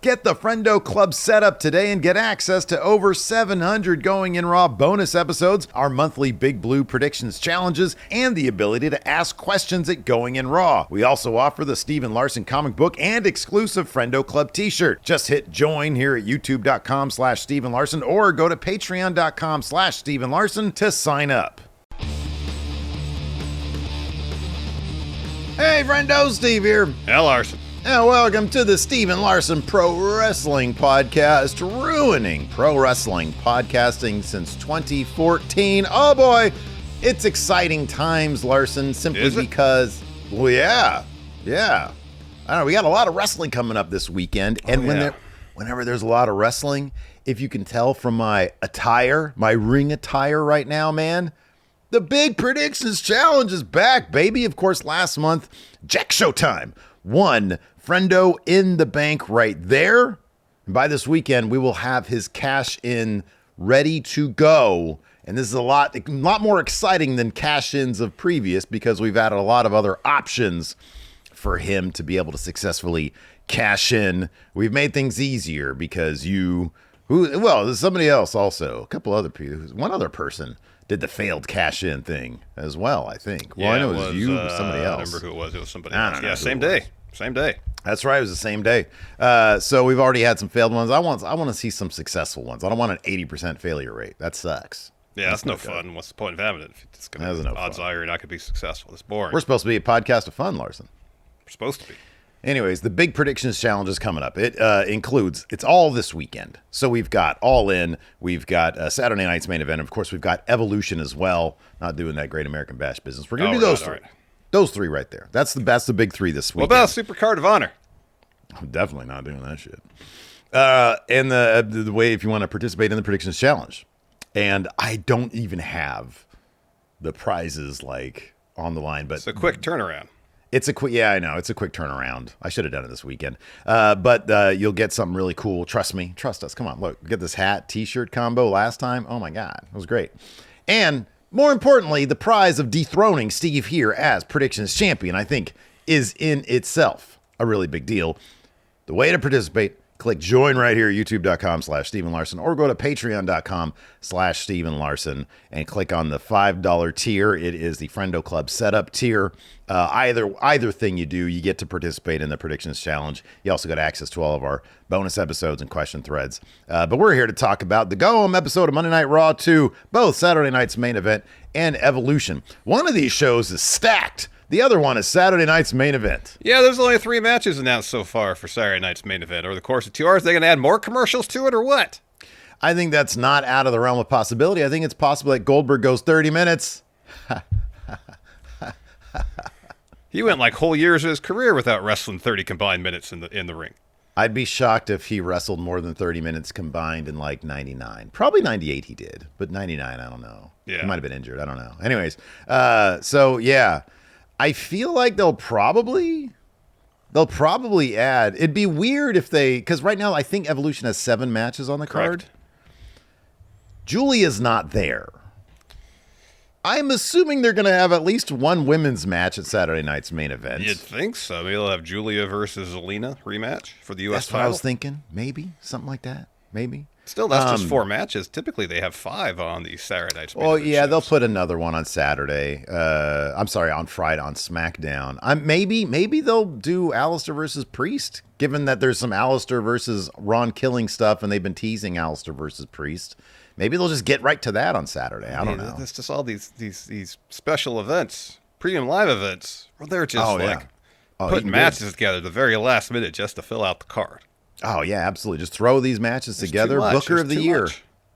Get the Friendo Club set up today and get access to over 700 Going in Raw bonus episodes, our monthly Big Blue predictions challenges, and the ability to ask questions at Going in Raw. We also offer the Steven Larson comic book and exclusive Friendo Club t-shirt. Just hit join here at youtube.com/Steven Larson or go to patreon.com/Steven Larson to sign up. Hey, friendo, Steve here. Hey, Larson. And welcome to the Steven Larson Pro Wrestling Podcast, ruining pro wrestling podcasting since 2014. Oh boy, it's exciting times, Larson, simply because, well, yeah. I don't know, we got a lot of wrestling coming up this weekend, and whenever there's a lot of wrestling, if you can tell from my attire, my ring attire right now, man, the Big Predictions Challenge is back, baby. Of course, last month, Jack Showtime won Friendo in the bank right there. And by this weekend, we will have his cash in ready to go. And this is a lot more exciting than cash ins of previous because we've added a lot of other options for him to be able to successfully cash in. We've made things easier because there's somebody else also, a couple other people, one other person did the failed cash in thing as well, I think. Well, I know it was you, somebody else. I remember who it was. It was somebody else. Yeah, same day. That's right. It was the same day. So we've already had some failed ones. I want to see some successful ones. I don't want an 80% failure rate. That sucks. Yeah, that's no fun. What's the point of having it if it's going to be odds are you're not going to be successful? It's boring. We're supposed to be a podcast of fun, Larson. We're supposed to be. Anyways, the Big Predictions Challenge is coming up. It includes, it's all this weekend. So we've got All In, we've got Saturday night's main event. Of course, we've got Evolution as well. Not doing that Great American Bash business. We're going to do those three. Right. Those three right there. That's the big three this weekend. What about Super Card of Honor? I'm definitely not doing that shit. And the way, if you want to participate in the Predictions Challenge. And I don't even have the prizes like on the line, but it's a quick turnaround. I know. It's a quick turnaround. I should have done it this weekend. But you'll get something really cool. Trust me. Trust us. Come on. Look, get this hat, t-shirt combo last time. Oh, my God. It was great. And more importantly, the prize of dethroning Steve here as Predictions Champion, I think, is in itself a really big deal. The way to participate, click join right here at youtube.com/Steven Larson or go to patreon.com/Steven Larson and click on the $5 tier. It is the Friendo Club setup tier. Either thing you do, you get to participate in the Predictions Challenge. You also got access to all of our bonus episodes and question threads. But we're here to talk about the Go Home episode of Monday Night Raw 2, both Saturday night's main event and Evolution. One of these shows is stacked. The other one is Saturday night's main event. Yeah, there's only 3 matches announced so far for Saturday night's main event. Over the course of 2 hours, they going to add more commercials to it or what? I think that's not out of the realm of possibility. I think it's possible that Goldberg goes 30 minutes. He went like whole years of his career without wrestling 30 combined minutes in the ring. I'd be shocked if he wrestled more than 30 minutes combined in like 99. Probably 98 he did, but 99, I don't know. Yeah. He might have been injured. I don't know. Anyways, so yeah. I feel like they'll probably add. It'd be weird if because right now I think Evolution has 7 matches on the card. Correct. Julia's not there. I'm assuming they're going to have at least one women's match at Saturday night's main event. You'd think so. Maybe they'll have Julia versus Zelina rematch for the U.S. That's title. what I was thinking. Maybe something like that. Maybe. Still, that's just 4 matches. Typically, they have 5 on the Saturday night's main event yeah, shows. they'll put another one on Saturday. On Friday on SmackDown. Maybe they'll do Alistair versus Priest, given that there's some Alistair versus Ron Killing stuff, and they've been teasing Alistair versus Priest. Maybe they'll just get right to that on Saturday. I don't know. It's just all these special events, premium live events, where they're just putting matches together at the very last minute just to fill out the card. Oh yeah, absolutely. Just throw these matches together. Booker of the year.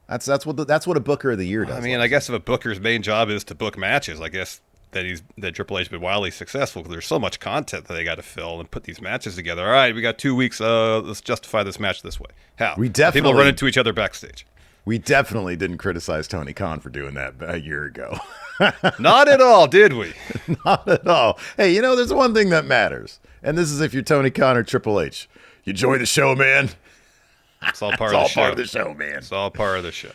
That's what a Booker of the year does. I mean, I guess if a Booker's main job is to book matches, I guess that Triple H's been wildly successful because there's so much content that they got to fill and put these matches together. All right, we got 2 weeks. Let's justify this match this way. How? People run into each other backstage. We definitely didn't criticize Tony Khan for doing that a year ago. Not at all, did we? Not at all. Hey, there's one thing that matters, and this is if you're Tony Khan or Triple H. You enjoy the show, man. It's all part of the show. Part of the show, man. It's all part of the show.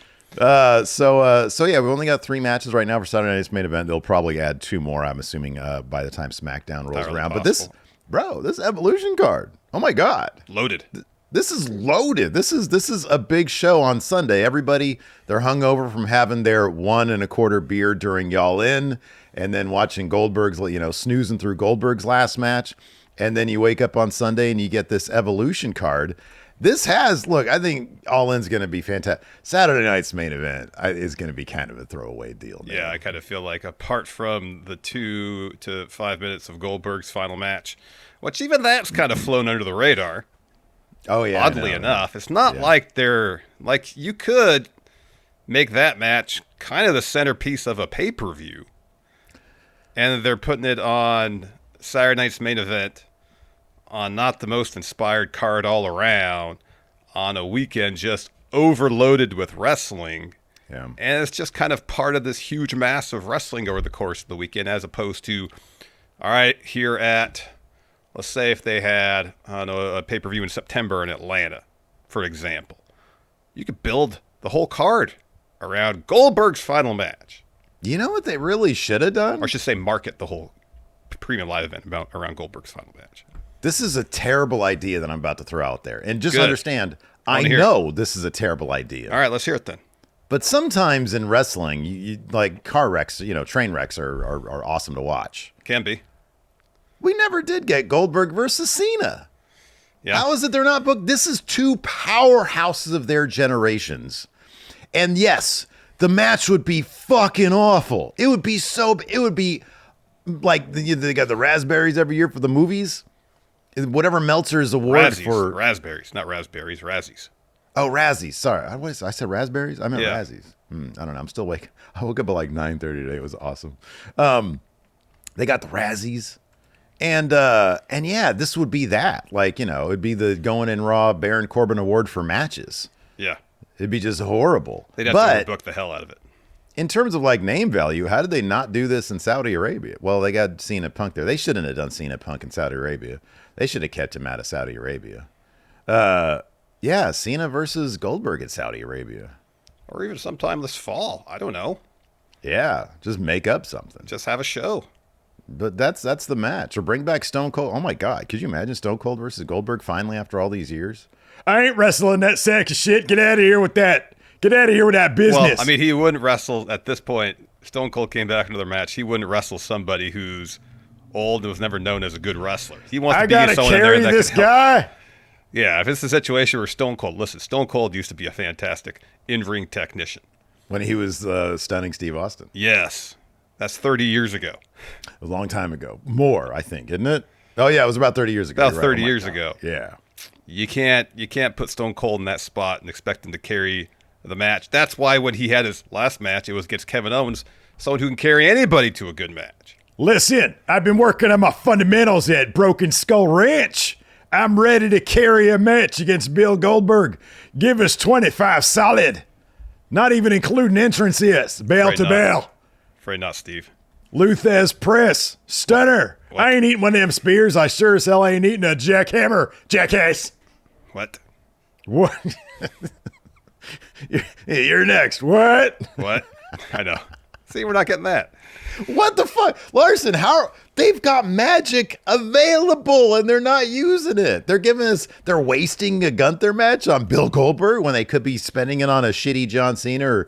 So yeah, we've only got 3 matches right now for Saturday night's main event. They'll probably add 2 more, I'm assuming, by the time SmackDown rolls around. Possible. But this Evolution card, oh my God. Loaded. This is loaded. This is a big show on Sunday. Everybody, they're hungover from having their 1 1/4 beer during Y'all In, and then watching Goldberg's, snoozing through Goldberg's last match. And then you wake up on Sunday and you get this Evolution card. I think All In's going to be fantastic. Saturday night's main event is going to be kind of a throwaway deal. Man. Yeah, I kind of feel like apart from the 2 to 5 minutes of Goldberg's final match, which even that's kind of flown under the radar. Oh, yeah. Oddly enough, it's not like you could make that match kind of the centerpiece of a pay-per-view. And they're putting it on Saturday night's main event on not the most inspired card all around on a weekend just overloaded with wrestling. Yeah. And it's just kind of part of this huge mass of wrestling over the course of the weekend, as opposed to, all right, here at, let's say if they had, a pay-per-view in September in Atlanta, for example. You could build the whole card around Goldberg's final match. You know what they really should have done? Or I should say market the whole premium live event around Goldberg's final match. This is a terrible idea that I'm about to throw out there. And just Good. Understand, I know this is a terrible idea. All right, let's hear it then. But sometimes in wrestling, you like car wrecks, train wrecks are awesome to watch. Can be. We never did get Goldberg versus Cena. Yeah. How is it they're not booked? This is 2 powerhouses of their generations. And yes, the match would be fucking awful. It would be like they got the raspberries every year for the movies. Whatever Meltzer's award for raspberries, not raspberries, Razzies. Oh, Razzies. Sorry, I said raspberries. I meant Razzies. I don't know. I'm still awake. I woke up at like 9:30 today. It was awesome. They got the Razzies, and yeah, this would be that. It'd be the Going in Raw Baron Corbin Award for matches. Yeah, it'd be just horrible. They'd have to book the hell out of it. In terms of name value, how did they not do this in Saudi Arabia? Well, they got Cena Punk there. They shouldn't have done Cena Punk in Saudi Arabia. They should have kept him out of Saudi Arabia. Yeah, Cena versus Goldberg in Saudi Arabia. Or even sometime this fall. I don't know. Yeah, just make up something. Just have a show. But that's the match. Or bring back Stone Cold. Oh, my God. Could you imagine Stone Cold versus Goldberg finally after all these years? I ain't wrestling that sack of shit. Get out of here with that. Get out of here with that business. Well, he wouldn't wrestle at this point. Stone Cold came back another match. He wouldn't wrestle somebody who's old and was never known as a good wrestler. He wants to be someone in there that this can help. guy. Yeah, if it's a situation where Stone Cold used to be a fantastic in-ring technician. When he was stunning Steve Austin. Yes. That's 30 years ago. A long time ago. More, I think, isn't it? Oh, yeah, it was about 30 years ago. About 30 years ago. Yeah. You can't put Stone Cold in that spot and expect him to carry the match. That's why when he had his last match, it was against Kevin Owens, someone who can carry anybody to a good match. Listen, I've been working on my fundamentals at Broken Skull Ranch. I'm ready to carry a match against Bill Goldberg. Give us 25 solid. Not even including entrances. Bell to bell. Afraid not, Steve. Luthez press. Stunner. What? I ain't eating one of them spears. I sure as hell ain't eating a jackhammer. Jackass. What? What? You're next. What? What? I know. See, we're not getting that. What the fuck? Larson, they've got magic available and they're not using it. They're wasting a Gunther match on Bill Goldberg when they could be spending it on a shitty John Cena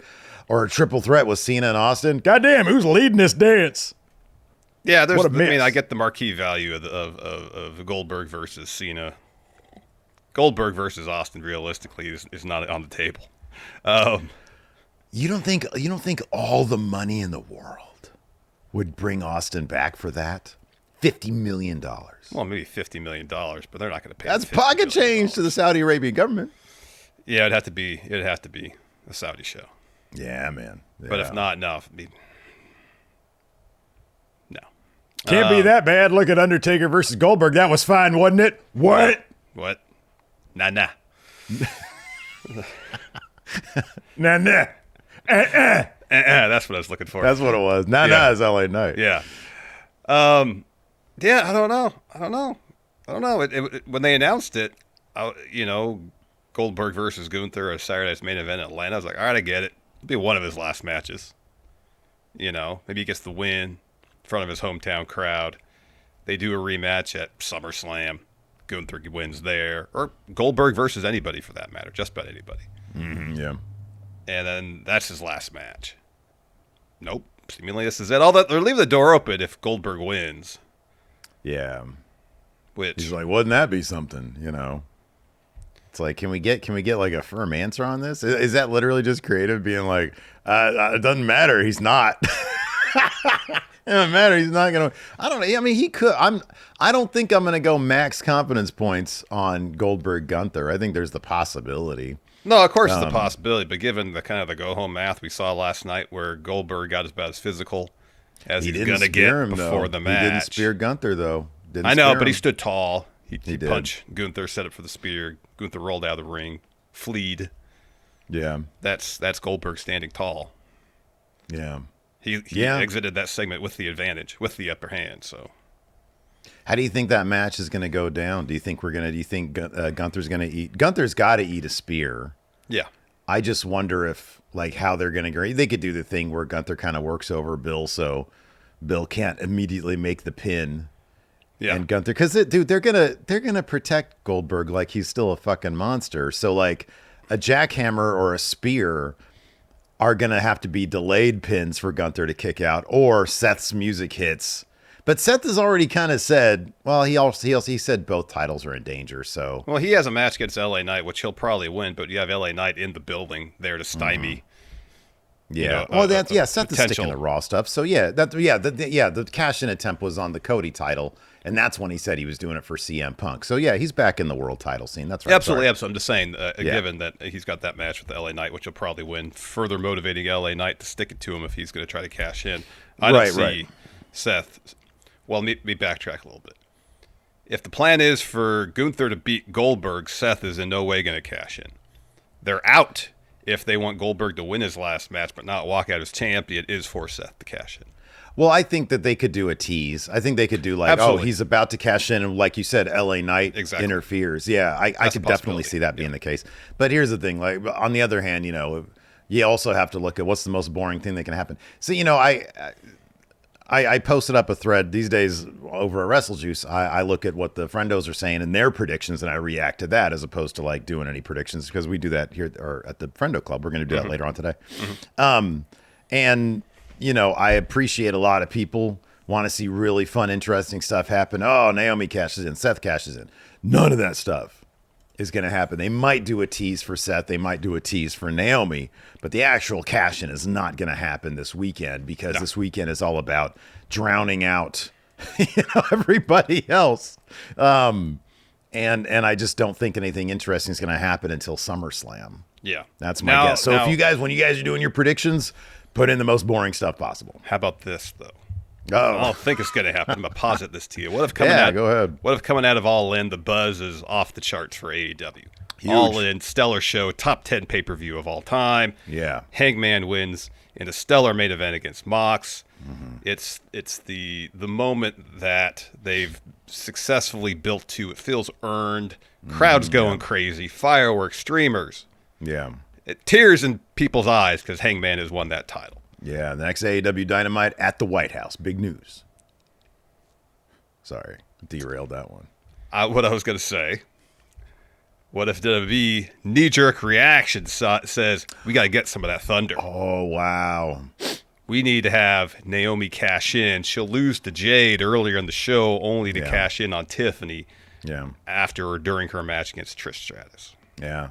or a triple threat with Cena and Austin. Goddamn, who's leading this dance? Yeah, I get the marquee value of Goldberg versus Cena. Goldberg versus Austin, realistically, is not on the table. You don't think all the money in the world would bring Austin back for that? $50 million. Well, maybe $50 million, but they're not going to pay. That's pocket change to the Saudi Arabian government. Yeah, it'd have to be a Saudi show. Yeah, man. Yeah. But if not, no. No. Can't be that bad. Look at Undertaker versus Goldberg. That was fine, wasn't it? What? Nah. Nah. That's what I was looking for. That's what it was. Nah is LA Knight. Yeah. Yeah, I don't know. When they announced it, Goldberg versus Gunther, a Saturday night's main event in Atlanta, I was like, all right, I get it. It'll be one of his last matches. Maybe he gets the win in front of his hometown crowd. They do a rematch at SummerSlam. Gunther wins there, or Goldberg versus anybody for that matter, just about anybody. Mm-hmm, yeah. And then that's his last match. Nope. Seemingly this is it. All that they're leaving the door open if Goldberg wins. Yeah. Which he's like, wouldn't that be something? You know. It's like, can we get like a firm answer on this? Is that literally just creative being like, it doesn't matter, he's not. It doesn't matter, he's not gonna. I don't know. I mean, he could. I don't think I'm gonna go max confidence points on Goldberg Gunther. I think there's the possibility. No, of course it's a possibility, but given the kind of the go-home math we saw last night where Goldberg got about as physical as he's going to get before the match. He didn't spear Gunther, though. I know, but he stood tall. He punched Gunther, set up for the spear. Gunther rolled out of the ring, fleed. Yeah. That's Goldberg standing tall. Yeah. He exited that segment with the advantage, with the upper hand, so... How do you think that match is going to go down? Do you think Gunther's going to eat? Gunther's got to eat a spear. Yeah. I just wonder if how they're going to. They could do the thing where Gunther kind of works over Bill, so Bill can't immediately make the pin. Yeah. And Gunther, because they're gonna protect Goldberg like he's still a fucking monster. So like a jackhammer or a spear are gonna have to be delayed pins for Gunther to kick out, or Seth's music hits. But Seth has already kind of said, well, he said both titles are in danger. So, well, he has a match against LA Knight, which he'll probably win. But you have LA Knight in the building there to stymie. Yeah. Seth is sticking to Raw stuff. So the cash-in attempt was on the Cody title, and that's when he said he was doing it for CM Punk. So yeah, he's back in the world title scene. That's right. Absolutely. I'm just saying, given that he's got that match with the LA Knight, which he'll probably win, further motivating LA Knight to stick it to him if he's going to try to cash in. I don't see Seth. Well, let me backtrack a little bit. If the plan is for Gunther to beat Goldberg, Seth is in no way going to cash in. They're out if they want Goldberg to win his last match but not walk out as champion, is for Seth to cash in. Well, I think that they could do a tease. I think they could do he's about to cash in, and like you said, LA Knight interferes. Yeah, I could definitely see that being the case. But here's the thing. Like, on the other hand, you also have to look at what's the most boring thing that can happen. So, I posted up a thread these days over at WrestleJuice. I look at what the friendos are saying and their predictions, and I react to that as opposed to like doing any predictions, because we do that here or at the Friendo Club. We're going to do that later on today. And I appreciate a lot of people want to see really fun, interesting stuff happen. Oh, Naomi cashes in, Seth cashes in. None of that stuff is going to happen. They might do a tease for Seth. They might do a tease for Naomi, but the actual cash-in is not going to happen this weekend, because this weekend is all about drowning out everybody else. And I just don't think anything interesting is going to happen until SummerSlam. Yeah. That's my guess. So when you guys are doing your predictions, put in the most boring stuff possible. How about this, though? Oh. I don't think it's going to happen. I'm going to posit this to you. What if coming out of All In, the buzz is off the charts for AEW? Huge. All In, stellar show, top 10 pay-per-view of all time. Yeah. Hangman wins in a stellar main event against Mox. It's the moment that they've successfully built to. It feels earned. Crowds going crazy. Fireworks, streamers. Yeah. Tears in people's eyes because Hangman has won that title. Yeah, the next AEW Dynamite at the White House. Big news. Sorry, derailed that one. What I was going to say, what if WWE knee-jerk reaction says, we got to get some of that thunder. Oh, wow. We need to have Naomi cash in. She'll lose to Jade earlier in the show, only to cash in on Tiffany after or during her match against Trish Stratus. Yeah.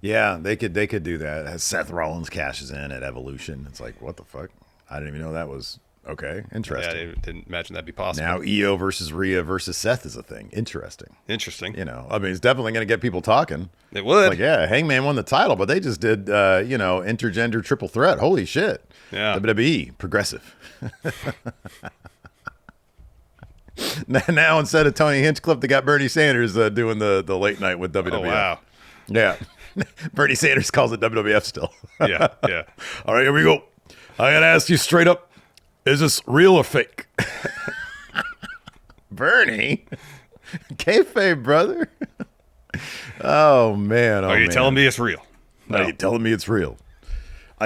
Yeah, they could do that. As Seth Rollins cashes in at Evolution. It's like, what the fuck? I didn't even know that was okay. Interesting. Yeah, I didn't imagine that'd be possible. Now EO versus Rhea versus Seth is a thing. Interesting. It's definitely going to get people talking. It would. Like, yeah, Hangman won the title, but they just did, intergender triple threat. Holy shit. Yeah. WWE, progressive. Now instead of Tony Hinchcliffe, they got Bernie Sanders doing the late night with WWF. Oh, wow. Yeah. Bernie Sanders calls it WWF still. Yeah. All right, here we go. I got to ask you straight up, is this real or fake? Bernie? Kayfabe, brother. Oh, man. Are you telling me it's real? No. Are you telling me it's real?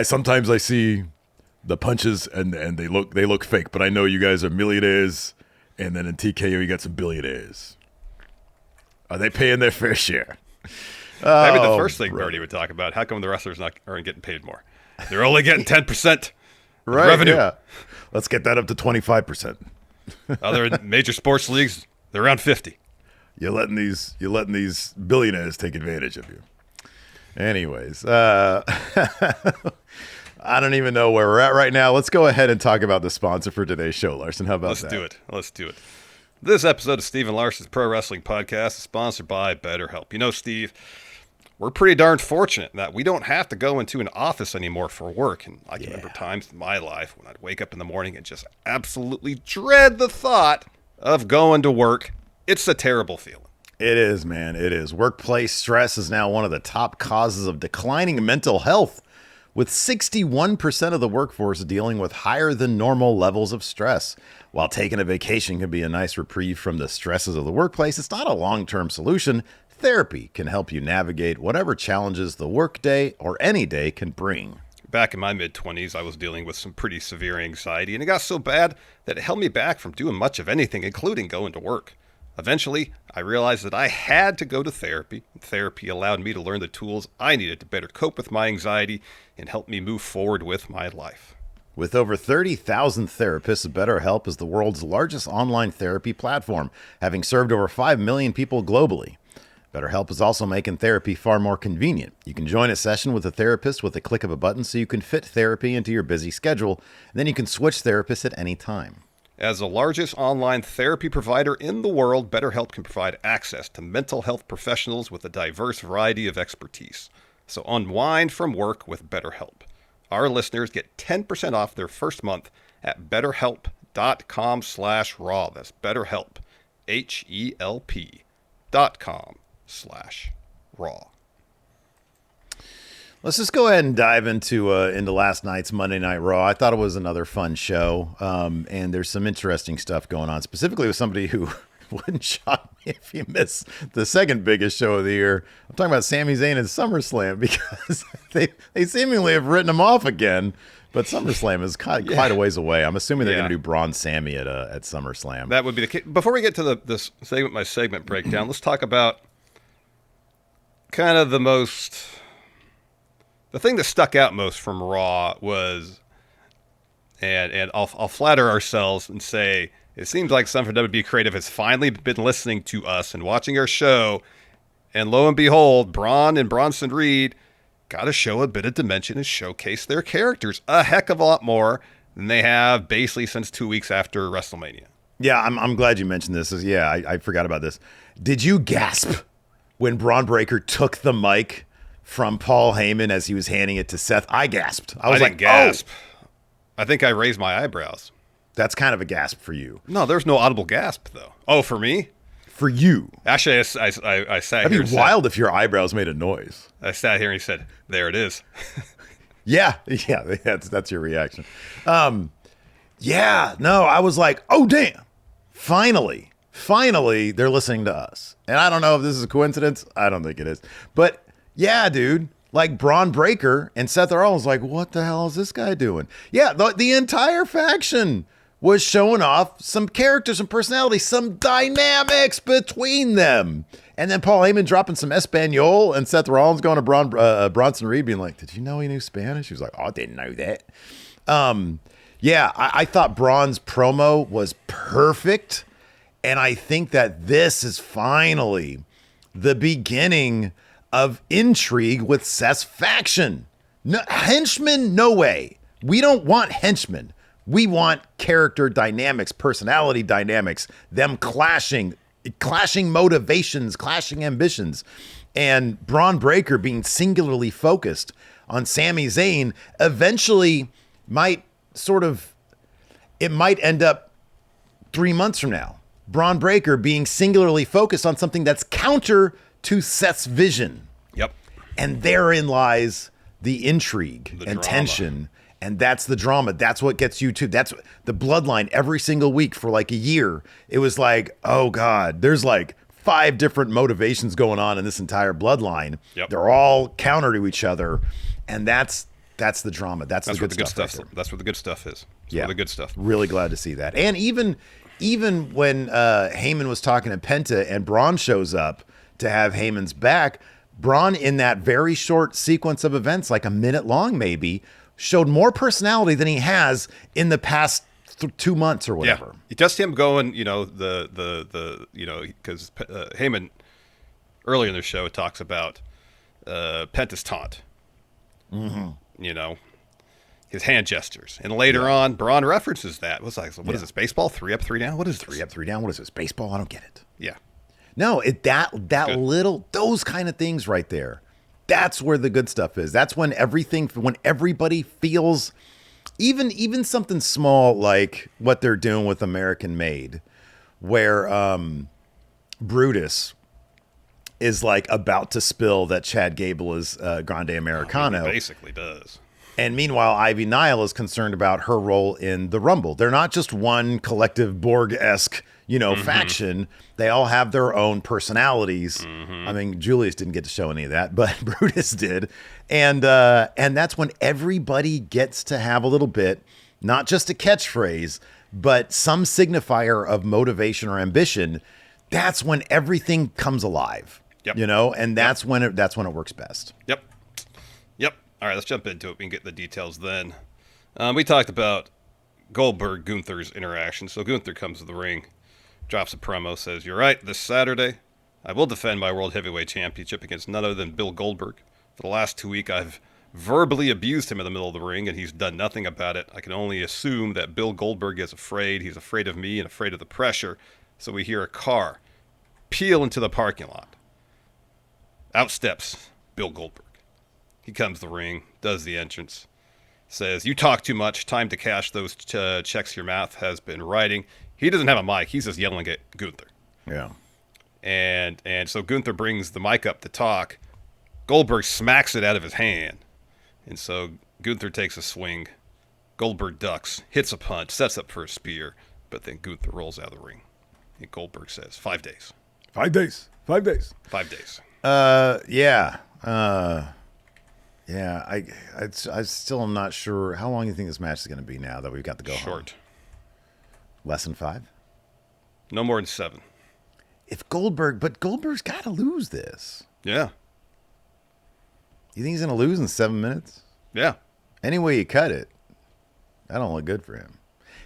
Sometimes I see the punches and they look fake, but I know you guys are millionaires, and then in TKO you got some billionaires. Are they paying their fair share? Maybe the first thing Bernie would talk about, how come the wrestlers aren't getting paid more? They're only getting 10% revenue. Yeah. Let's get that up to 25%. Other major sports leagues, they're around 50. You're letting these billionaires take advantage of you. Anyways, I don't even know where we're at right now. Let's go ahead and talk about the sponsor for today's show, Larson. How about that? Let's do it. This episode of Steve and Larson's Pro Wrestling Podcast is sponsored by BetterHelp. You know, Steve, we're pretty darn fortunate that we don't have to go into an office anymore for work. And I can remember times in my life when I'd wake up in the morning and just absolutely dread the thought of going to work. It's a terrible feeling. It is, man. It is. Workplace stress is now one of the top causes of declining mental health, with 61% of the workforce dealing with higher than normal levels of stress. While taking a vacation can be a nice reprieve from the stresses of the workplace, it's not a long-term solution. Therapy can help you navigate whatever challenges the workday or any day can bring. Back in my mid-20s, I was dealing with some pretty severe anxiety, and it got so bad that it held me back from doing much of anything, including going to work. Eventually, I realized that I had to go to therapy. Therapy allowed me to learn the tools I needed to better cope with my anxiety and help me move forward with my life. With over 30,000 therapists, BetterHelp is the world's largest online therapy platform, having served over 5 million people globally. BetterHelp is also making therapy far more convenient. You can join a session with a therapist with a click of a button so you can fit therapy into your busy schedule, and then you can switch therapists at any time. As the largest online therapy provider in the world, BetterHelp can provide access to mental health professionals with a diverse variety of expertise. So unwind from work with BetterHelp. Our listeners get 10% off their first month at betterhelp.com/raw. That's BetterHelp, HELP.com/raw. Let's just go ahead and dive into last night's Monday Night Raw. I thought it was another fun show, and there's some interesting stuff going on, specifically with somebody who wouldn't shock me if he missed the second biggest show of the year. I'm talking about Sami Zayn at SummerSlam, because they seemingly have written him off again, but SummerSlam is quite a ways away. I'm assuming they're going to do Bron Sami at SummerSlam. That would be the case. Before we get to this segment, my segment breakdown, let's talk about kind of the thing that stuck out most from Raw was, and I'll flatter ourselves and say, it seems like some from WWE Creative has finally been listening to us and watching our show, and lo and behold, Bron and Bronson Reed got to show a bit of dimension and showcase their characters a heck of a lot more than they have basically since 2 weeks after WrestleMania. Yeah, I'm glad you mentioned this. I forgot about this. Did you gasp when Braun Breaker took the mic from Paul Heyman as he was handing it to Seth? I gasped. I didn't gasp. Oh. I think I raised my eyebrows. That's kind of a gasp for you. No, there's no audible gasp, though. Oh, for me? For you. Actually, I sat here. That'd be wild if your eyebrows made a noise. I sat here and he said, "There it is." Yeah, that's your reaction. I was like, oh, damn. Finally, they're listening to us. And I don't know if this is a coincidence. I don't think it is. But yeah, dude, like Braun Breaker and Seth Rollins, like, what the hell is this guy doing? Yeah, the entire faction was showing off some characters, some personalities, some dynamics between them. And then Paul Heyman dropping some Espanol and Seth Rollins going to Bronson Reed being like, did you know he knew Spanish? He was like, oh, I didn't know that. I thought Braun's promo was perfect. And I think that this is finally the beginning of intrigue with Seth's faction. No, henchmen, no way. We don't want henchmen. We want character dynamics, personality dynamics, them clashing motivations, clashing ambitions. And Braun Breaker being singularly focused on Sami Zayn eventually might end up 3 months from now. Braun Breaker being singularly focused on something that's counter to Seth's vision. Yep. And therein lies the intrigue and tension. And that's the drama. That's what gets you to. That's the bloodline every single week for like a year. It was like, oh God, there's like 5 different motivations going on in this entire bloodline. Yep. They're all counter to each other. And that's the drama. That's the good stuff. That's where the good stuff is. Yeah. The good stuff. Really glad to see that. And even when Heyman was talking to Penta and Bron shows up, to have Heyman's back. Bron, in that very short sequence of events, like a minute long maybe, showed more personality than he has in the past 2 months or whatever. Yeah. Just him going, because Heyman earlier in the show talks about Penta's taunt. Mm-hmm. His hand gestures. And later on, Bron references that. What is this, baseball? 3 up, 3 down? What is this? 3 up, 3 down? What is this, baseball? I don't get it. Yeah. No, those kind of things right there, that's where the good stuff is. That's when everybody feels, even something small like what they're doing with American Made, where Brutus is like about to spill that Chad Gable is Grande Americano. He basically does. And meanwhile, Ivy Nile is concerned about her role in the Rumble. They're not just one collective Borg-esque, faction. They all have their own personalities. I mean, Julius didn't get to show any of that, but Brutus did. And that's when everybody gets to have a little bit, not just a catchphrase, but some signifier of motivation or ambition. That's when everything comes alive. Yep. And that's when it works best. Yep. All right, let's jump into it. We can get the details then. We talked about Goldberg Gunther's interaction. So Gunther comes to the ring, drops a promo, says, "You're right, this Saturday, I will defend my World Heavyweight Championship against none other than Bill Goldberg. For the last 2 weeks, I've verbally abused him in the middle of the ring, and he's done nothing about it. I can only assume that Bill Goldberg is afraid. He's afraid of me and afraid of the pressure." So we hear a car peel into the parking lot. Out steps Bill Goldberg. He comes to the ring, does the entrance, says, "You talk too much. Time to cash those checks your mouth has been writing." He doesn't have a mic. He's just yelling at Gunther. Yeah. And so Gunther brings the mic up to talk. Goldberg smacks it out of his hand. And so Gunther takes a swing. Goldberg ducks, hits a punch, sets up for a spear. But then Gunther rolls out of the ring. And Goldberg says, 5 days. 5 days. 5 days. 5 days. Yeah. Yeah, I still am not sure how long you think this match is going to be now that we've got the go Short. home. Less than 5? No more than 7. But Goldberg's got to lose this. Yeah. You think he's going to lose in 7 minutes? Yeah. Any way you cut it, that don't look good for him.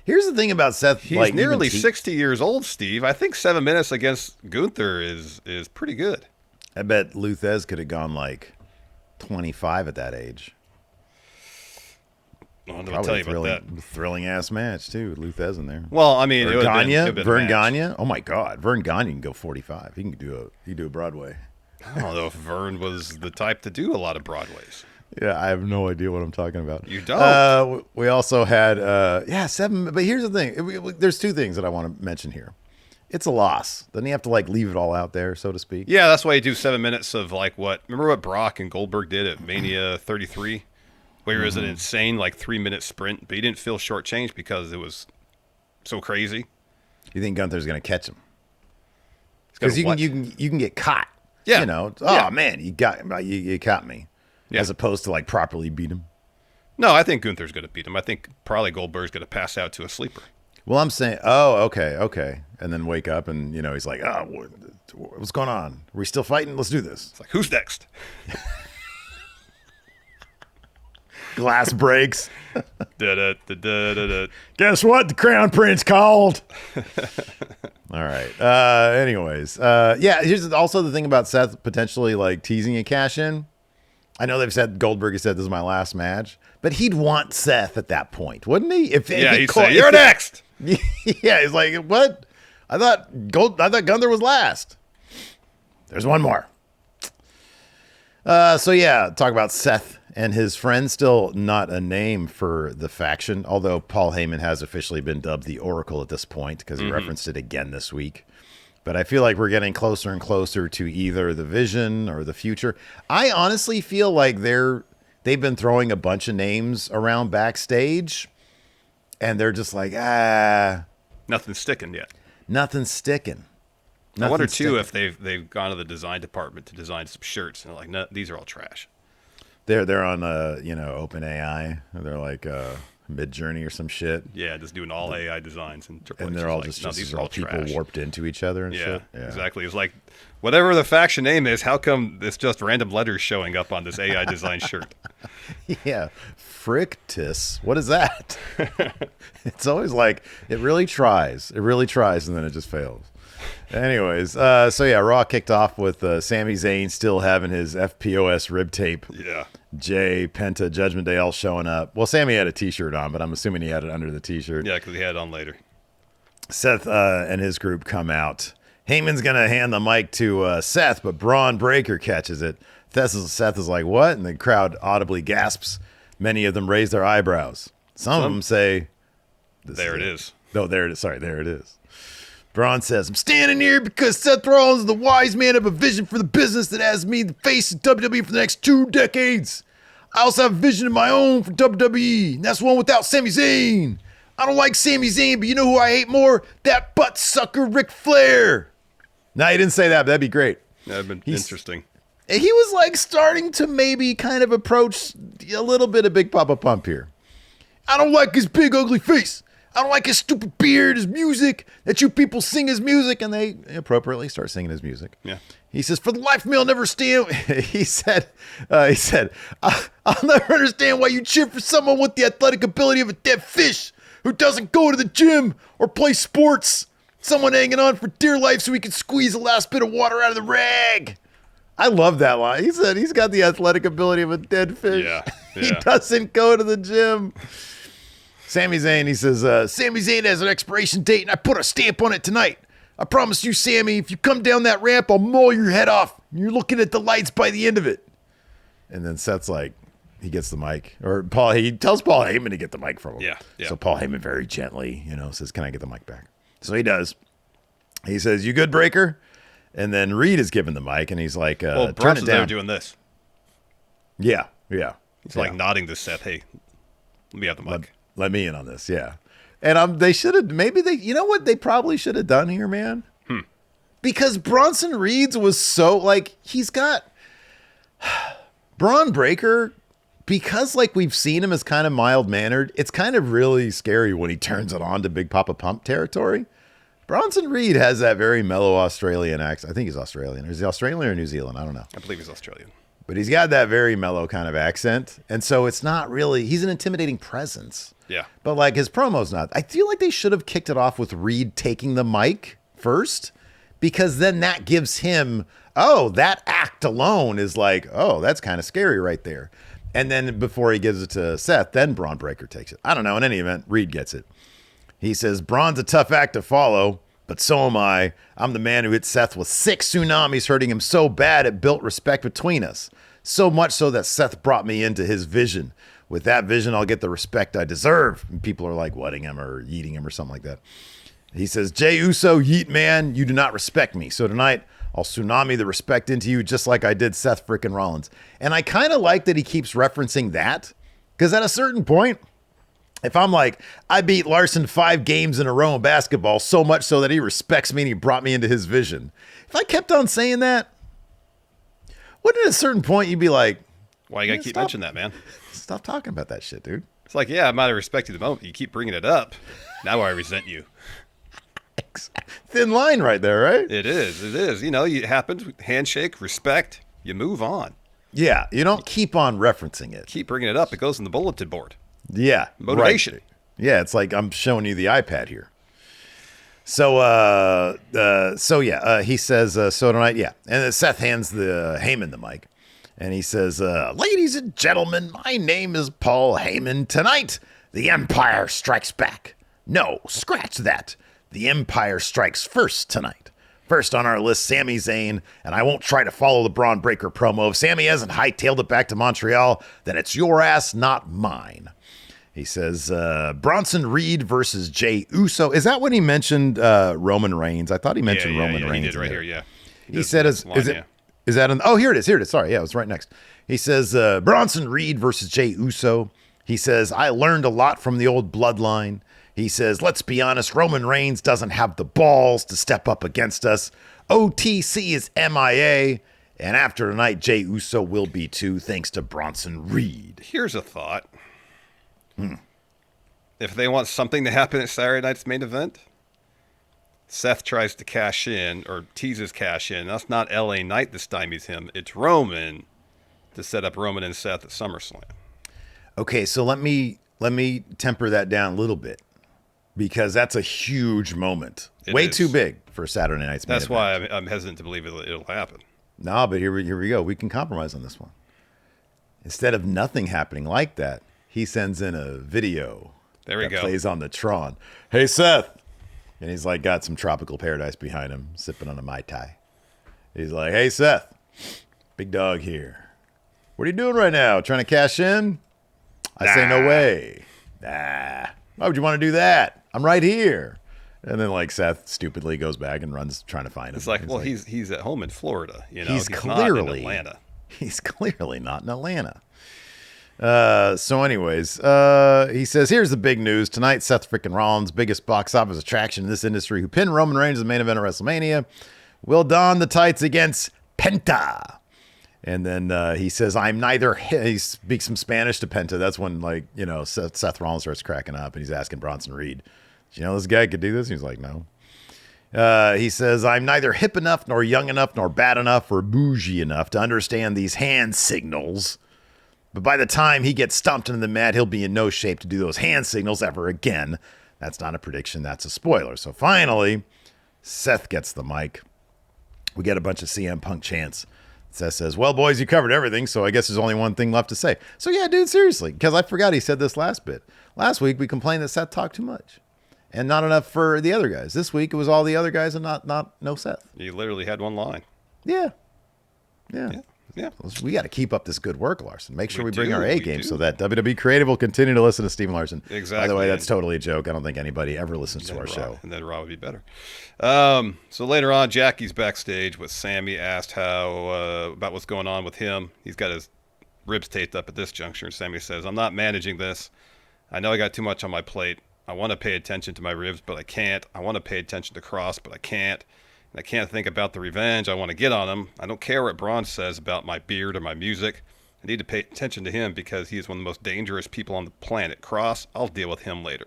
Here's the thing about Seth. He's nearly 60 years old, Steve. I think 7 minutes against Gunther is pretty good. I bet Luthez could have gone like 25 at that age. Well, I'll tell you about that. Thrilling ass match too. Luthez in there. Well, I mean, Vern Gagne. Oh my God, Vern Gagne can go 45. He can do a Broadway. I don't know if Vern was the type to do a lot of Broadways. Yeah, I have no idea what I'm talking about. You don't. We also had 7. But here's the thing. There's 2 things that I want to mention here. It's a loss. Doesn't he have to leave it all out there, so to speak? Yeah, that's why you do 7 minutes of remember what Brock and Goldberg did at Mania 33? Where it was an insane 3-minute sprint, but he didn't feel shortchanged because it was so crazy. You think Gunther's going to catch him? Because you can get caught. Yeah. Man, you caught me. Yeah. As opposed to properly beat him. No, I think Gunther's going to beat him. I think probably Goldberg's going to pass out to a sleeper. Well, I'm saying, okay. And then wake up and, he's like, oh, what's going on? Are we still fighting? Let's do this. It's like, who's next? Glass breaks. Guess what? The Crown Prince called. All right. Anyways. Here's also the thing about Seth potentially teasing a cash in. I know Goldberg has said this is my last match, but he'd want Seth at that point, wouldn't he? He'd say, you're next. Yeah, he's like, what? I thought Gunther was last. There's one more. Talk about Seth and his friends. Still not a name for the faction, although Paul Heyman has officially been dubbed the Oracle at this point because he referenced it again this week. But I feel like we're getting closer and closer to either the vision or the future. I honestly feel like they've been throwing a bunch of names around backstage, and they're just like, nothing's sticking yet. Nothing's sticking. I wonder too if they've gone to the design department to design some shirts, and they're like, no, these are all trash. They're on OpenAI. They're like, Mid-Journey or some shit. Yeah, just doing all AI designs. And they're all just these are all people trash. Warped into each other and shit. Yeah, exactly. It's like, whatever the faction name is, how come it's just random letters showing up on this AI design shirt? Yeah. Frictus. What is that? It's always like, it really tries. It really tries, and then it just fails. Anyways, Raw kicked off with Sami Zayn still having his FPOS rib tape. Yeah. Jay, Penta, Judgment Day all showing up. Well, Sami had a t-shirt on, but I'm assuming he had it under the t-shirt. Yeah, because he had it on later. Seth and his group come out. Heyman's going to hand the mic to Seth, but Braun Breaker catches it. Seth is like, what? And the crowd audibly gasps. Many of them raise their eyebrows. Some of them say... There it is. No, there it is. Sorry, there it is. Bron says, I'm standing here because Seth Rollins is the wise man of a vision for the business that has me the face of WWE for the next 2 decades. I also have a vision of my own for WWE, and that's one without Sami Zayn. I don't like Sami Zayn, but you know who I hate more? That butt sucker Ric Flair. No, he didn't say that, but that'd be great. That'd been interesting. He was like starting to maybe kind of approach a little bit of Big Papa Pump here. I don't like his big ugly face. I don't like his stupid beard, his music, that you people sing his music, and they appropriately start singing his music. Yeah. He says, for the life of me, I'll never stand. He said, I'll never understand why you cheer for someone with the athletic ability of a dead fish who doesn't go to the gym or play sports. Someone hanging on for dear life so he can squeeze the last bit of water out of the rag. I love that line. He said he's got the athletic ability of a dead fish. Yeah. He doesn't go to the gym. Sami Zayn, he says, Sami Zayn has an expiration date, and I put a stamp on it tonight. I promise you, Sami, if you come down that ramp, I'll maul your head off. You're looking at the lights by the end of it. And then Seth's like, he gets the mic. Or he tells Paul Heyman to get the mic from him. Yeah. So Paul Heyman very gently, says, can I get the mic back? So he does. He says, you good, Breaker? And then Reed is given the mic, and he's like, turn it Bronson's down. there doing this. Yeah. He's like nodding to Seth, hey, let me have the mic. Let me in on this, yeah. And they should have, you know what they probably should have done here, man? Because Bronson Reed's was so, like, he's got Braun Breaker, because, like, we've seen him as kind of mild-mannered, it's kind of really scary when he turns it on to Big Papa Pump territory. Bronson Reed has that very mellow Australian accent. I think he's Australian. Is he Australian or New Zealand? I don't know. I believe he's Australian. But he's got that very mellow kind of accent. And so it's not really, he's an intimidating presence. Yeah. But like his promo's not. I feel like they should have kicked it off with Reed taking the mic first, because then that gives him, that act alone is like, that's kind of scary right there. And then before he gives it to Seth, then Braun Breaker takes it. I don't know. In any event, Reed gets it. He says, Braun's a tough act to follow, but so am I. I'm the man who hit Seth with 6 tsunamis, hurting him so bad it built respect between us. So much so that Seth brought me into his vision. With that vision, I'll get the respect I deserve. And people are like wetting him or eating him or something like that. He says, Jey Uso, yeet man, you do not respect me. So tonight, I'll tsunami the respect into you just like I did Seth frickin' Rollins. And I kind of like that he keeps referencing that, because at a certain point, if I'm like, I beat Larson 5 games in a row in basketball, so much so that he respects me and he brought me into his vision. If I kept on saying that, wouldn't at a certain point you'd be like, why you gotta keep mentioning that, man? Stop talking about that shit, dude. It's like, yeah, I might have respected the moment. You keep bringing it up. Now I resent you. Thin line right there, right? It is. It happens. Handshake, respect. You move on. Yeah, you don't keep on referencing it. Keep bringing it up. It goes in the bulletin board. Yeah. Motivation. Right. Yeah, it's like I'm showing you the iPad here. So, he says, so tonight, yeah. And then Seth hands the Heyman the mic. And he says, ladies and gentlemen, my name is Paul Heyman. Tonight, the Empire strikes back. No, scratch that. The Empire strikes first tonight. First on our list, Sami Zayn, and I won't try to follow the Braun Breaker promo. If Sami hasn't hightailed it back to Montreal, then it's your ass, not mine. He says, Bronson Reed versus Jey Uso. Is that when he mentioned Roman Reigns? I thought he mentioned Roman Reigns. He did right here, yeah. He said, is that in, here it is. Sorry, yeah, it was right next. He says, Bronson Reed versus Jey Uso. He says, I learned a lot from the old bloodline. He says, let's be honest, Roman Reigns doesn't have the balls to step up against us. OTC is MIA. And after tonight, Jey Uso will be too, thanks to Bronson Reed. Here's a thought. if they want something to happen at Saturday night's main event, Seth tries to cash in or teases cash in. That's not LA Knight this time he's him. It's Roman to set up Roman and Seth at SummerSlam. Okay, so let me temper that down a little bit because that's a huge moment. Way too big for Saturday night's main event. That's why I'm hesitant to believe it'll happen. No, but here we go. We can compromise on this one. Instead of nothing happening like that, he sends in a video. There we go. Plays on the Tron. Hey, Seth. And he's like got some tropical paradise behind him, sipping on a Mai Tai. He's like, hey, Seth, big dog here. What are you doing right now? Trying to cash in? I say no way. Nah. Why would you want to do that? I'm right here. And then like Seth stupidly goes back and runs trying to find him. It's like, well, he's at home in Florida. You know, he's clearly not in Atlanta. He's clearly not in Atlanta. So anyways, he says, here's the big news. Tonight, Seth freaking Rollins, biggest box office attraction in this industry, who pinned Roman Reigns in the main event of WrestleMania, will don the tights against Penta. And then he says, he speaks some Spanish to Penta. That's when, like, you know, Seth Rollins starts cracking up, and he's asking Bronson Reed, do you know this guy could do this? And he's like, no. He says, I'm neither hip enough, nor young enough, nor bad enough, or bougie enough to understand these hand signals. But by the time he gets stomped into the mat, he'll be in no shape to do those hand signals ever again. That's not a prediction. That's a spoiler. So finally, Seth gets the mic. We get a bunch of CM Punk chants. Seth says, well, boys, you covered everything, so I guess there's only one thing left to say. So yeah, dude, seriously, because I forgot he said this last bit. Last week, we complained that Seth talked too much and not enough for the other guys. This week, it was all the other guys and not no Seth. You literally had one line. Yeah. Yeah. We got to keep up this good work, Larson. Make sure we bring our A game so that WWE Creative will continue to listen to Steven Larson. Exactly. By the way, that's totally a joke. I don't think anybody ever listens to our show. And then Raw would be better. So later on, Jackie's backstage with Sami, asked how about what's going on with him. He's got his ribs taped up at this juncture. And Sami says, I'm not managing this. I know I got too much on my plate. I want to pay attention to my ribs, but I can't. I want to pay attention to Cross, but I can't. And I can't think about the revenge. I want to get on him. I don't care what Bron says about my beard or my music. I need to pay attention to him because he is one of the most dangerous people on the planet. Cross, I'll deal with him later.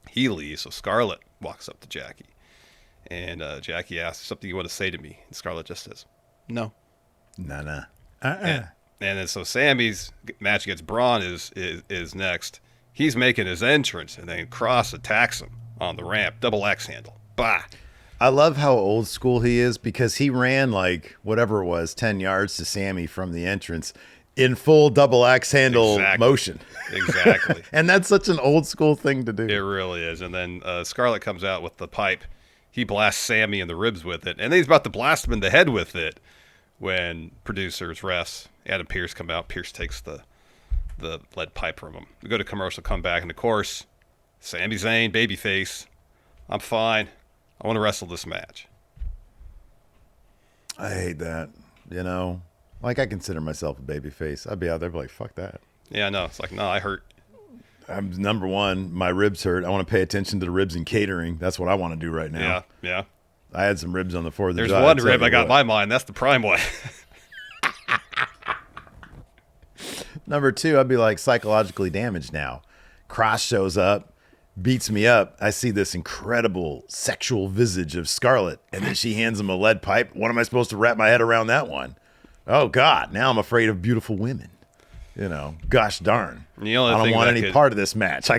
He leaves, so Scarlett walks up to Jackie. And Jackie asks, something you want to say to me? And Scarlett just says, no. Nah. And then so Sami's match against Bron is next. He's making his entrance, and then Cross attacks him on the ramp. Double X handle. Bah. I love how old school he is because he ran like whatever it was, 10 yards to Sami from the entrance in full double axe handle motion. Exactly. And that's such an old school thing to do. It really is. And then Scarlett comes out with the pipe. He blasts Sami in the ribs with it. And then he's about to blast him in the head with it when producers, refs, Adam Pearce come out. Pearce takes the lead pipe from him. We go to commercial, come back. And of course, Sami Zayn, babyface. I'm fine. I want to wrestle this match. I hate that. You know, like I consider myself a babyface. I'd be out there like, fuck that. Yeah, no, it's like, no, I hurt. I'm number one. My ribs hurt. I want to pay attention to the ribs and catering. That's what I want to do right now. Yeah. I had some ribs on the 4th of July. There's one rib I got in my mind. That's the prime one. Number 2, I'd be like psychologically damaged now. Cross shows up. Beats me up. I see this incredible sexual visage of Scarlett, and then she hands him a lead pipe. What am I supposed to wrap my head around that one? Oh, God. Now I'm afraid of beautiful women. You know, gosh darn. I don't want any part of this match. I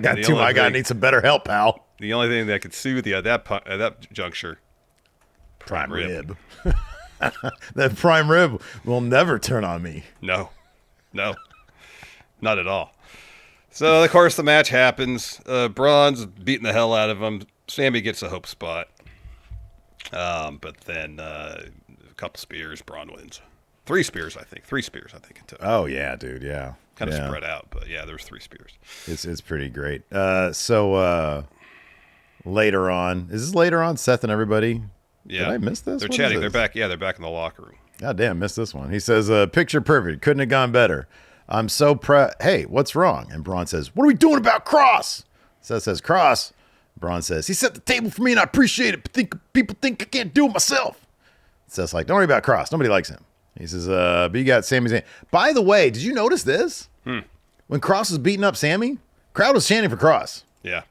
need some better help, pal. The only thing that could soothe you at that juncture, prime rib. That prime rib will never turn on me. No, not at all. So, of course, the match happens. Braun's beating the hell out of him. Sami gets a hope spot. But then a couple spears, Braun wins. 3 spears, I think. 3 spears, I think it took. Oh, yeah, dude, yeah. Kind of spread out, but yeah, there's 3 spears. It's pretty great. So later on, is this later on, Seth and everybody? Yeah. Did I miss this? They're chatting. They're back. Yeah, they're back in the locker room. God damn, missed this one. He says, picture perfect. Couldn't have gone better. I'm so proud. Hey, what's wrong? And Bron says, what are we doing about Cross? Seth says, Cross. Bron says, he set the table for me and I appreciate it, but people think I can't do it myself. Seth's like, don't worry about Cross. Nobody likes him. He says, but you got Sami Zayn. By the way, did you notice this? When Cross was beating up Sami, crowd was chanting for Cross. Yeah.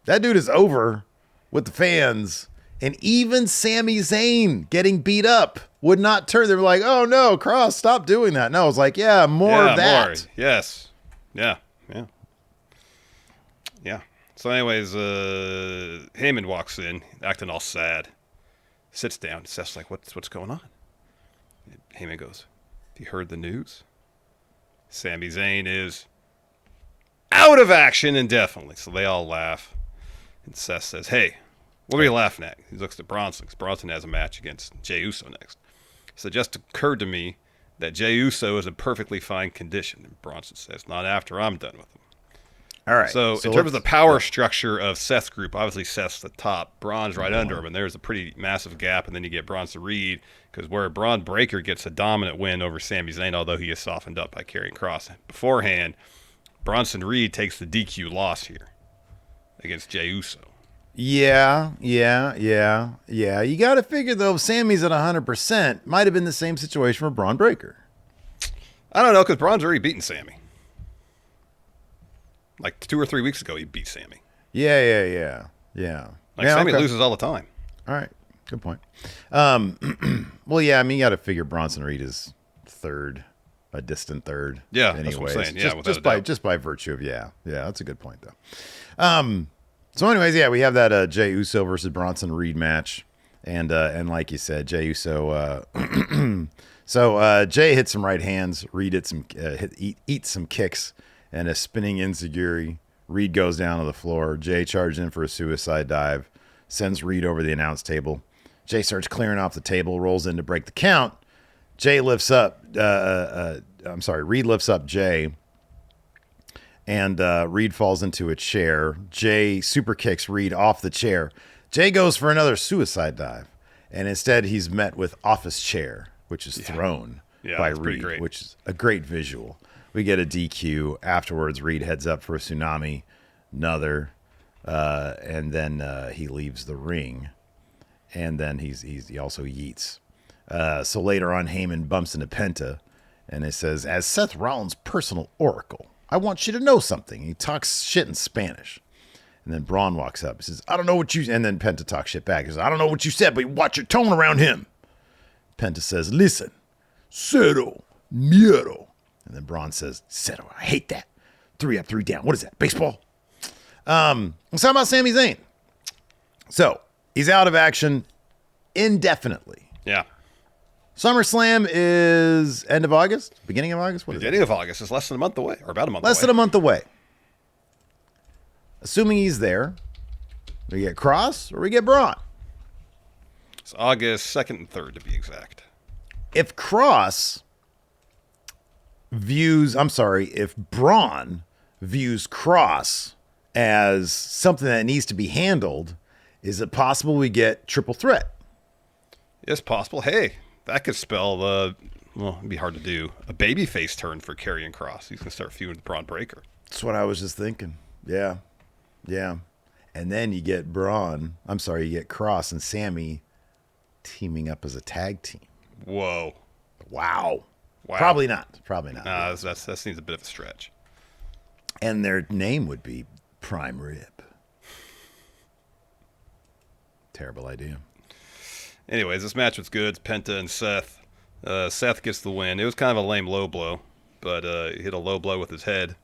That dude is over with the fans. And even Sami Zayn getting beat up would not turn. They were like, oh, no, Cross, stop doing that. No, it's like, yeah, more of that. More. Yes. Yeah. Yeah. Yeah. So anyways, Heyman walks in, acting all sad. Sits down. Seth's like, what's going on? And Heyman goes, have you heard the news? Sami Zayn is out of action indefinitely. So they all laugh. And Seth says, hey, what are you laughing at? He looks at Bronson, because Bronson has a match against Jey Uso next. So it just occurred to me that Jey Uso is in perfectly fine condition. And Bronson says, not after I'm done with him. All right. So in terms of the power structure of Seth's group, obviously Seth's the top. Braun's right under him, and there's a pretty massive gap. And then you get Bronson Reed, because where Bron Breakker gets a dominant win over Sami Zayn, although he is softened up by Karrion Kross. Beforehand, Bronson Reed takes the DQ loss here against Jey Uso. Yeah. You got to figure, though, if Sammy's at 100%, might have been the same situation for Bron Breakker. I don't know, because Braun's already beaten Sami. Like 2 or 3 weeks ago, he beat Sami. Yeah. Sami loses all the time. All right, good point. Well, yeah, I mean, you got to figure Bronson Reed is third, a distant third. Yeah, anyways. that's what I'm saying. Yeah, just by virtue of yeah, that's a good point though. So, anyways, yeah, we have that Jey Uso versus Bronson Reed match, and like you said, Jey Uso. So Jey hits some right hands. Reed hit some eats some kicks, and a spinning enziguri. Reed goes down to the floor. Jey charges in for a suicide dive, sends Reed over the announce table. Jey starts clearing off the table, rolls in to break the count. Reed lifts up Jey, and Reed falls into a chair. Jey super kicks Reed off the chair. Jey goes for another suicide dive, and instead he's met with office chair, which is thrown by Reed, which is a great visual. We get a DQ. Afterwards, Reed heads up for a tsunami, another, and then he leaves the ring, and then he also yeets. So later on, Heyman bumps into Penta, and it says, as Seth Rollins' personal oracle, I want you to know something. He talks shit in Spanish. And then Bron walks up. He says, I don't know what you... And then Penta talks shit back. He says, I don't know what you said, but watch your tone around him. Penta says, listen, cero, miedo. And then Bron says, cero, I hate that. 3 up, 3 down. What is that, baseball? Let's talk about Sami Zayn. So, he's out of action indefinitely. Yeah. SummerSlam is end of August? Beginning of August? Beginning of August. It's less than a month away, or about a month away. Less than a month away. Assuming he's there, we get Cross or we get Bron. It's August 2nd and 3rd, to be exact. If Bron views Cross as something that needs to be handled, is it possible we get triple threat? It's possible. Hey, that could spell it'd be hard to do, a babyface turn for Karrion Kross. He's going to start feuding with Bron Breakker. That's what I was just thinking. Yeah. And then you get you get Cross and Sami teaming up as a tag team. Whoa. Wow. Probably not. Nah, that seems a bit of a stretch. And their name would be Prime Rib. Terrible idea. Anyways, this match was good. It's Penta and Seth. Seth gets the win. It was kind of a lame low blow, but he hit a low blow with his head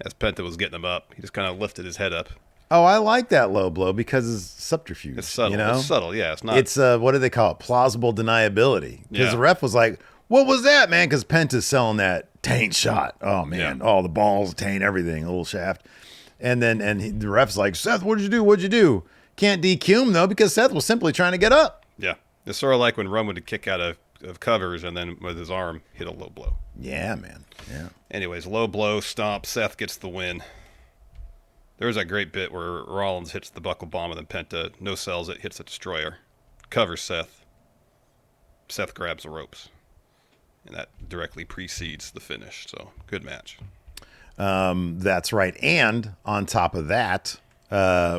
as Penta was getting him up. He just kind of lifted his head up. Oh, I like that low blow because it's subterfuge. It's subtle. You know? It's subtle, yeah. It's not. It's, what do they call it? Plausible deniability. Because the ref was like, what was that, man? Because Penta's selling that taint shot. Oh, man. Yeah. Oh, the balls, taint, everything, a little shaft. And then the ref's like, Seth, what'd you do? Can't DQ him, though, because Seth was simply trying to get up. Yeah. It's sort of like when Roman would kick out of covers and then with his arm hit a low blow. Yeah, man. Yeah. Anyways, low blow, stomp. Seth gets the win. There was that great bit where Rollins hits the buckle bomb and then Penta no-sells it, hits a destroyer, covers Seth. Seth grabs the ropes. And that directly precedes the finish. So, good match. That's right. And on top of that,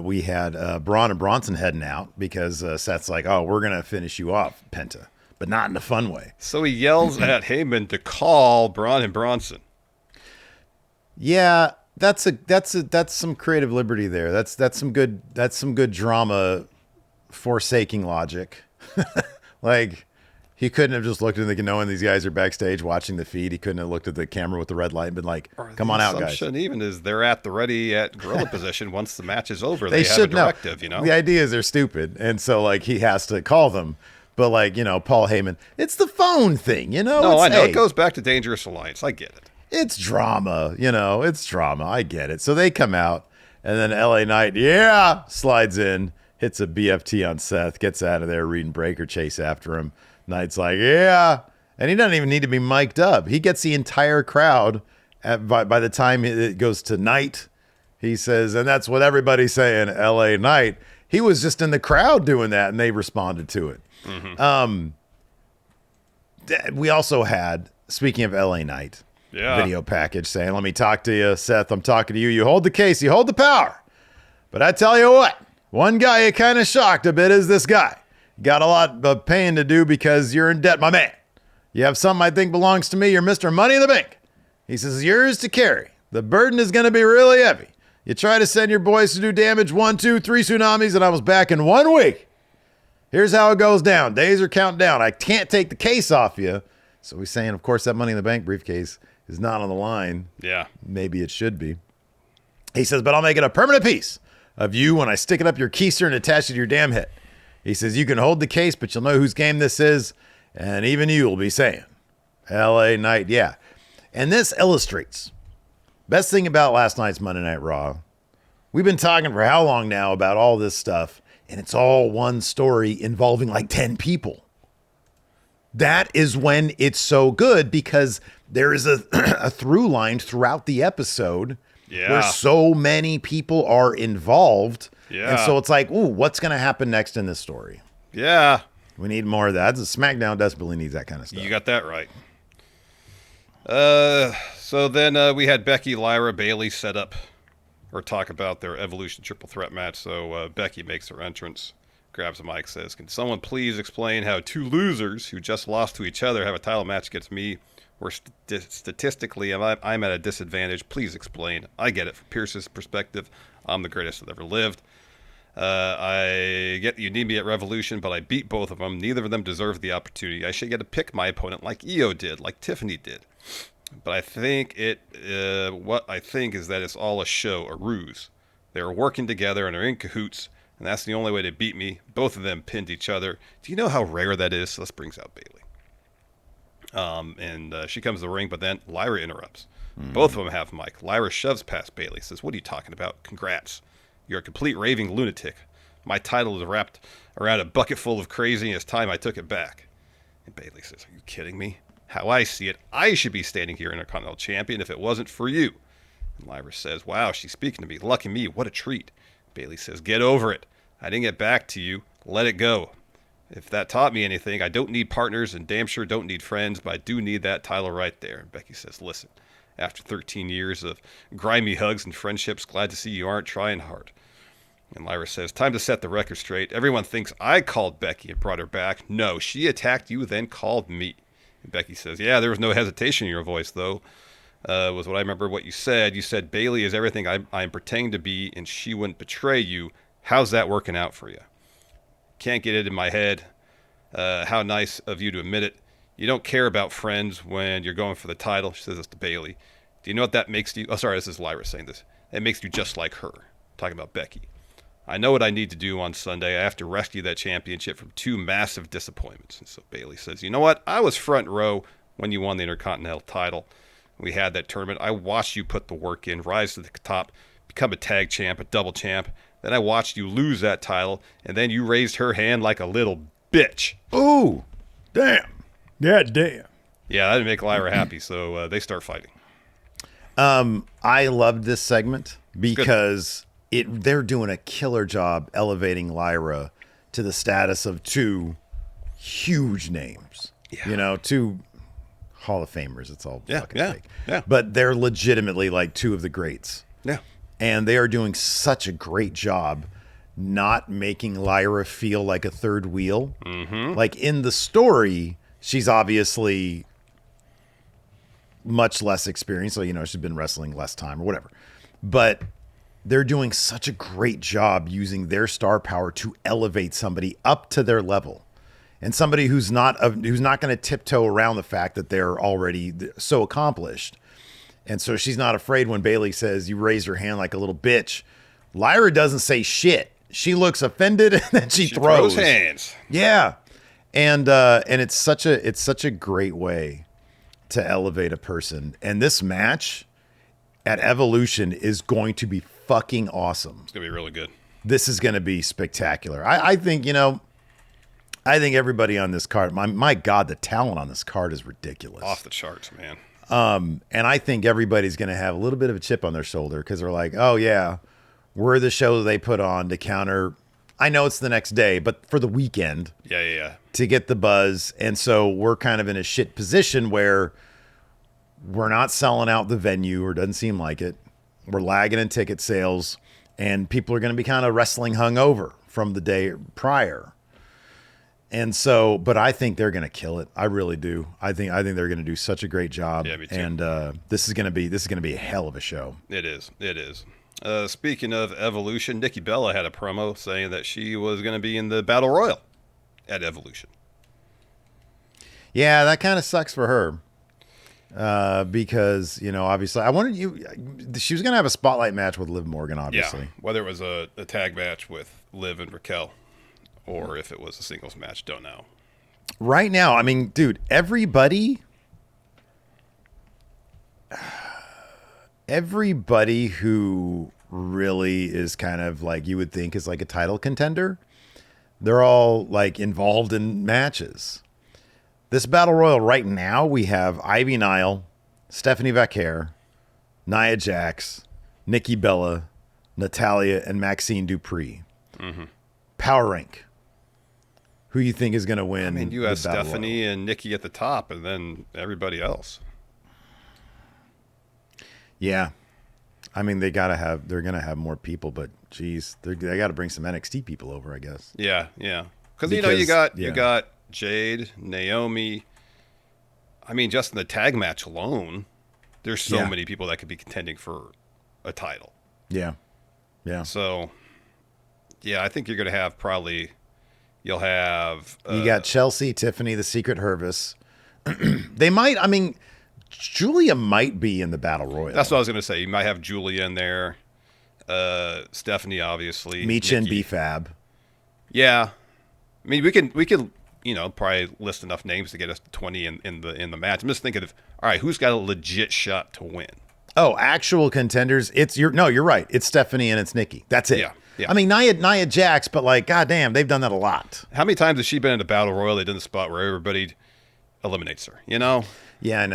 we had Bron and Bronson heading out because Seth's like, oh, we're going to finish you off, Penta, but not in a fun way. So he yells at Heyman to call Bron and Bronson. Yeah, That's some creative liberty there. That's some good drama forsaking logic. Like, he couldn't have just looked at the, knowing these guys are backstage watching the feed. He couldn't have looked at the camera with the red light and been like, come on out, guys. The assumption even is they're at the ready at gorilla position once the match is over. They have a directive, know. The idea is they're stupid. And so, like, he has to call them. But, like, Paul Heyman, it's the phone thing, No, I know. It goes back to Dangerous Alliance. I get it. It's drama, it's drama. I get it. So they come out, and then LA Knight, slides in, hits a BFT on Seth, gets out of there, Reed and Breaker chase after him. Knight's like, and he doesn't even need to be mic'd up. He gets the entire crowd by the time it goes to Knight. He says, and that's what everybody's saying, LA Knight. He was just in the crowd doing that, and they responded to it. Mm-hmm. We also had, speaking of LA Knight, video package saying, let me talk to you, Seth. I'm talking to you. You hold the case. You hold the power. But I tell you what, one guy you kind of shocked a bit is this guy. Got a lot of paying to do because you're in debt, my man. You have something I think belongs to me. You're Mr. Money in the Bank. He says, yours to carry. The burden is going to be really heavy. You try to send your boys to do damage 1, 2, 3 tsunamis, and I was back in 1 week. Here's how it goes down. Days are counting down. I can't take the case off you. So he's saying, of course, that Money in the Bank briefcase is not on the line. Yeah. Maybe it should be. He says, but I'll make it a permanent piece of you when I stick it up your keister and attach it to your damn head. He says, you can hold the case, but you'll know whose game this is, and even you will be saying, LA Knight, yeah. And this illustrates, best thing about last night's Monday Night Raw, we've been talking for how long now about all this stuff, and it's all one story involving like 10 people. That is when it's so good, because there is a through line throughout the episode where so many people are involved. Yeah. And so it's like, ooh, what's going to happen next in this story? Yeah. We need more of that. SmackDown desperately needs that kind of stuff. You got that right. So then we had Becky, Lyra, Bayley set up or talk about their Evolution triple threat match. So Becky makes her entrance, grabs a mic, says, can someone please explain how two losers who just lost to each other have a title match against me? Where statistically I'm at a disadvantage. Please explain. I get it. From Pierce's perspective, I'm the greatest that ever lived. I get you need me at Revolution, but I beat both of them. Neither of them deserve the opportunity. I should get to pick my opponent like Io did, like Tiffany did. But I think what I think is that it's all a show, a ruse. They are working together and are in cahoots, and that's the only way to beat me. Both of them pinned each other. Do you know how rare that is? So this brings out Bayley. And she comes to the ring, but then Lyra interrupts. Both of them have mic. Lyra shoves past Bayley, says, what are you talking about? Congrats. You're a complete raving lunatic. My title is wrapped around a bucket full of crazy, and it's time I took it back. And Bayley says, are you kidding me? How I see it, I should be standing here Intercontinental Champion if it wasn't for you. And Lyra says, wow, she's speaking to me. Lucky me, what a treat. Bayley says, get over it. I didn't get back to you. Let it go. If that taught me anything, I don't need partners and damn sure don't need friends, but I do need that title right there. And Becky says, listen, after 13 years of grimy hugs and friendships, glad to see you aren't trying hard. And Lyra says, time to set the record straight. Everyone thinks I called Becky and brought her back. No, she attacked you, then called me. And Becky says, yeah, there was no hesitation in your voice, though, was what I remember what you said. You said Bayley is everything I'm pretending to be, and she wouldn't betray you. How's that working out for you? Can't get it in my head. How nice of you to admit it. You don't care about friends when you're going for the title. She says this to Bayley. Do you know what that makes you? Oh, sorry, this is Lyra saying this. It makes you just like her. Talking about Becky. I know what I need to do on Sunday. I have to rescue that championship from two massive disappointments. And so Bayley says, you know what? I was front row when you won the Intercontinental title. We had that tournament. I watched you put the work in, rise to the top, become a tag champ, a double champ. Then I watched you lose that title, and then you raised her hand like a little bitch. Ooh, damn. God damn. Yeah, that didn't make Lyra happy, so they start fighting. I loved this segment because they're doing a killer job elevating Lyra to the status of two huge names. Yeah. Two Hall of Famers. It's all fucking fake. Yeah. But they're legitimately like two of the greats. Yeah. And they are doing such a great job not making Lyra feel like a third wheel. Mm-hmm. Like in the story, she's obviously much less experienced. So, she's been wrestling less time or whatever. but they're doing such a great job using their star power to elevate somebody up to their level. And somebody who's not going to tiptoe around the fact that they're already so accomplished. And so she's not afraid when Bayley says, you raise your hand like a little bitch. Lyra doesn't say shit. She looks offended and then she throws hands. Yeah. And it's such a great way to elevate a person. And this match at Evolution is going to be fucking awesome. It's going to be really good. This is going to be spectacular. I think, I think everybody on this card, my God, the talent on this card is ridiculous. Off the charts, man. And I think everybody's going to have a little bit of a chip on their shoulder because they're like, oh, yeah, we're the show they put on to counter. I know it's the next day, but for the weekend. Yeah. To get the buzz. And so we're kind of in a shit position where we're not selling out the venue, or doesn't seem like it. We're lagging in ticket sales, and people are going to be kind of wrestling hungover from the day prior. And so, but I think they're going to kill it. I really do. I think they're going to do such a great job. Yeah, me too. And this is going to be a hell of a show. It is. Speaking of Evolution, Nikki Bella had a promo saying that she was going to be in the Battle Royal at Evolution. Yeah, that kind of sucks for her. Because, obviously, she was going to have a spotlight match with Liv Morgan, obviously. Yeah, whether it was a tag match with Liv and Raquel or if it was a singles match, don't know. Right now, I mean, dude, everybody who really is kind of like you would think is like a title contender, they're all like involved in matches. This Battle Royal right now, we have Ivy Nile, Stephanie Vaquer, Nia Jax, Nikki Bella, Natalya, and Maxine Dupree. Mm-hmm. Power rank. Who you think is going to win? I mean, you have Stephanie and Nikki at the top, and then everybody else. Yeah. I mean, they're going to have more people, but geez, they got to bring some NXT people over, I guess. Yeah. Because you got Jade, Naomi. I mean, just in the tag match alone, there's so many people that could be contending for a title. Yeah. So, yeah, I think you're going to have you'll have... you got Chelsea, Tiffany, the Secret Hervis. They might, I mean, Julia might be in the Battle Royal. That's what I was going to say. You might have Julia in there. Stephanie, obviously. Micha and B-Fab. Yeah. I mean, we can probably list enough names to get us to 20 in the match. I'm just thinking of, all right, who's got a legit shot to win? Oh, actual contenders. You're right. It's Stephanie and it's Nikki. That's it. Yeah. I mean, Nia Jax, but like, goddamn, they've done that a lot. How many times has she been in a Battle Royal? They did the spot where everybody eliminates her, Yeah, I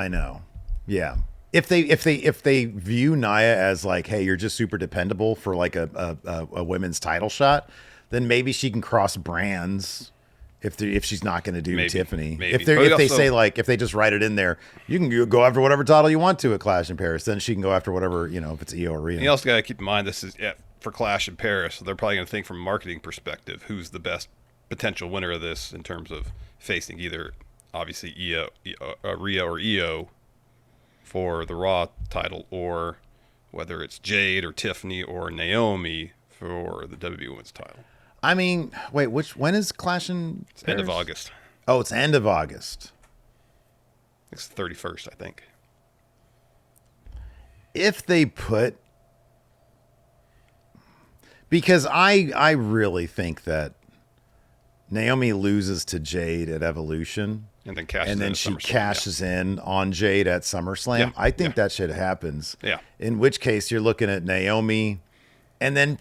know. Yeah. If they view Nia as like, hey, you're just super dependable for like a women's title shot, then maybe she can cross brands. If she's not going to do Tiffany, if they just write it in there, you can go after whatever title you want to at Clash in Paris. Then she can go after whatever, if it's Io or Rhea. You also got to keep in mind this is for Clash in Paris, so they're probably going to think from a marketing perspective who's the best potential winner of this in terms of facing either obviously Rhea or Io for the Raw title, or whether it's Jade or Tiffany or Naomi for the WWE Women's title. I mean, wait, when is Clash in Paris? End of August. Oh, it's end of August. It's the 31st, I think. If they put... Because I really think that Naomi loses to Jade at Evolution. And then she cashes in on Jade at SummerSlam. Yeah, I think that shit happens. Yeah. In which case, you're looking at Naomi... And then,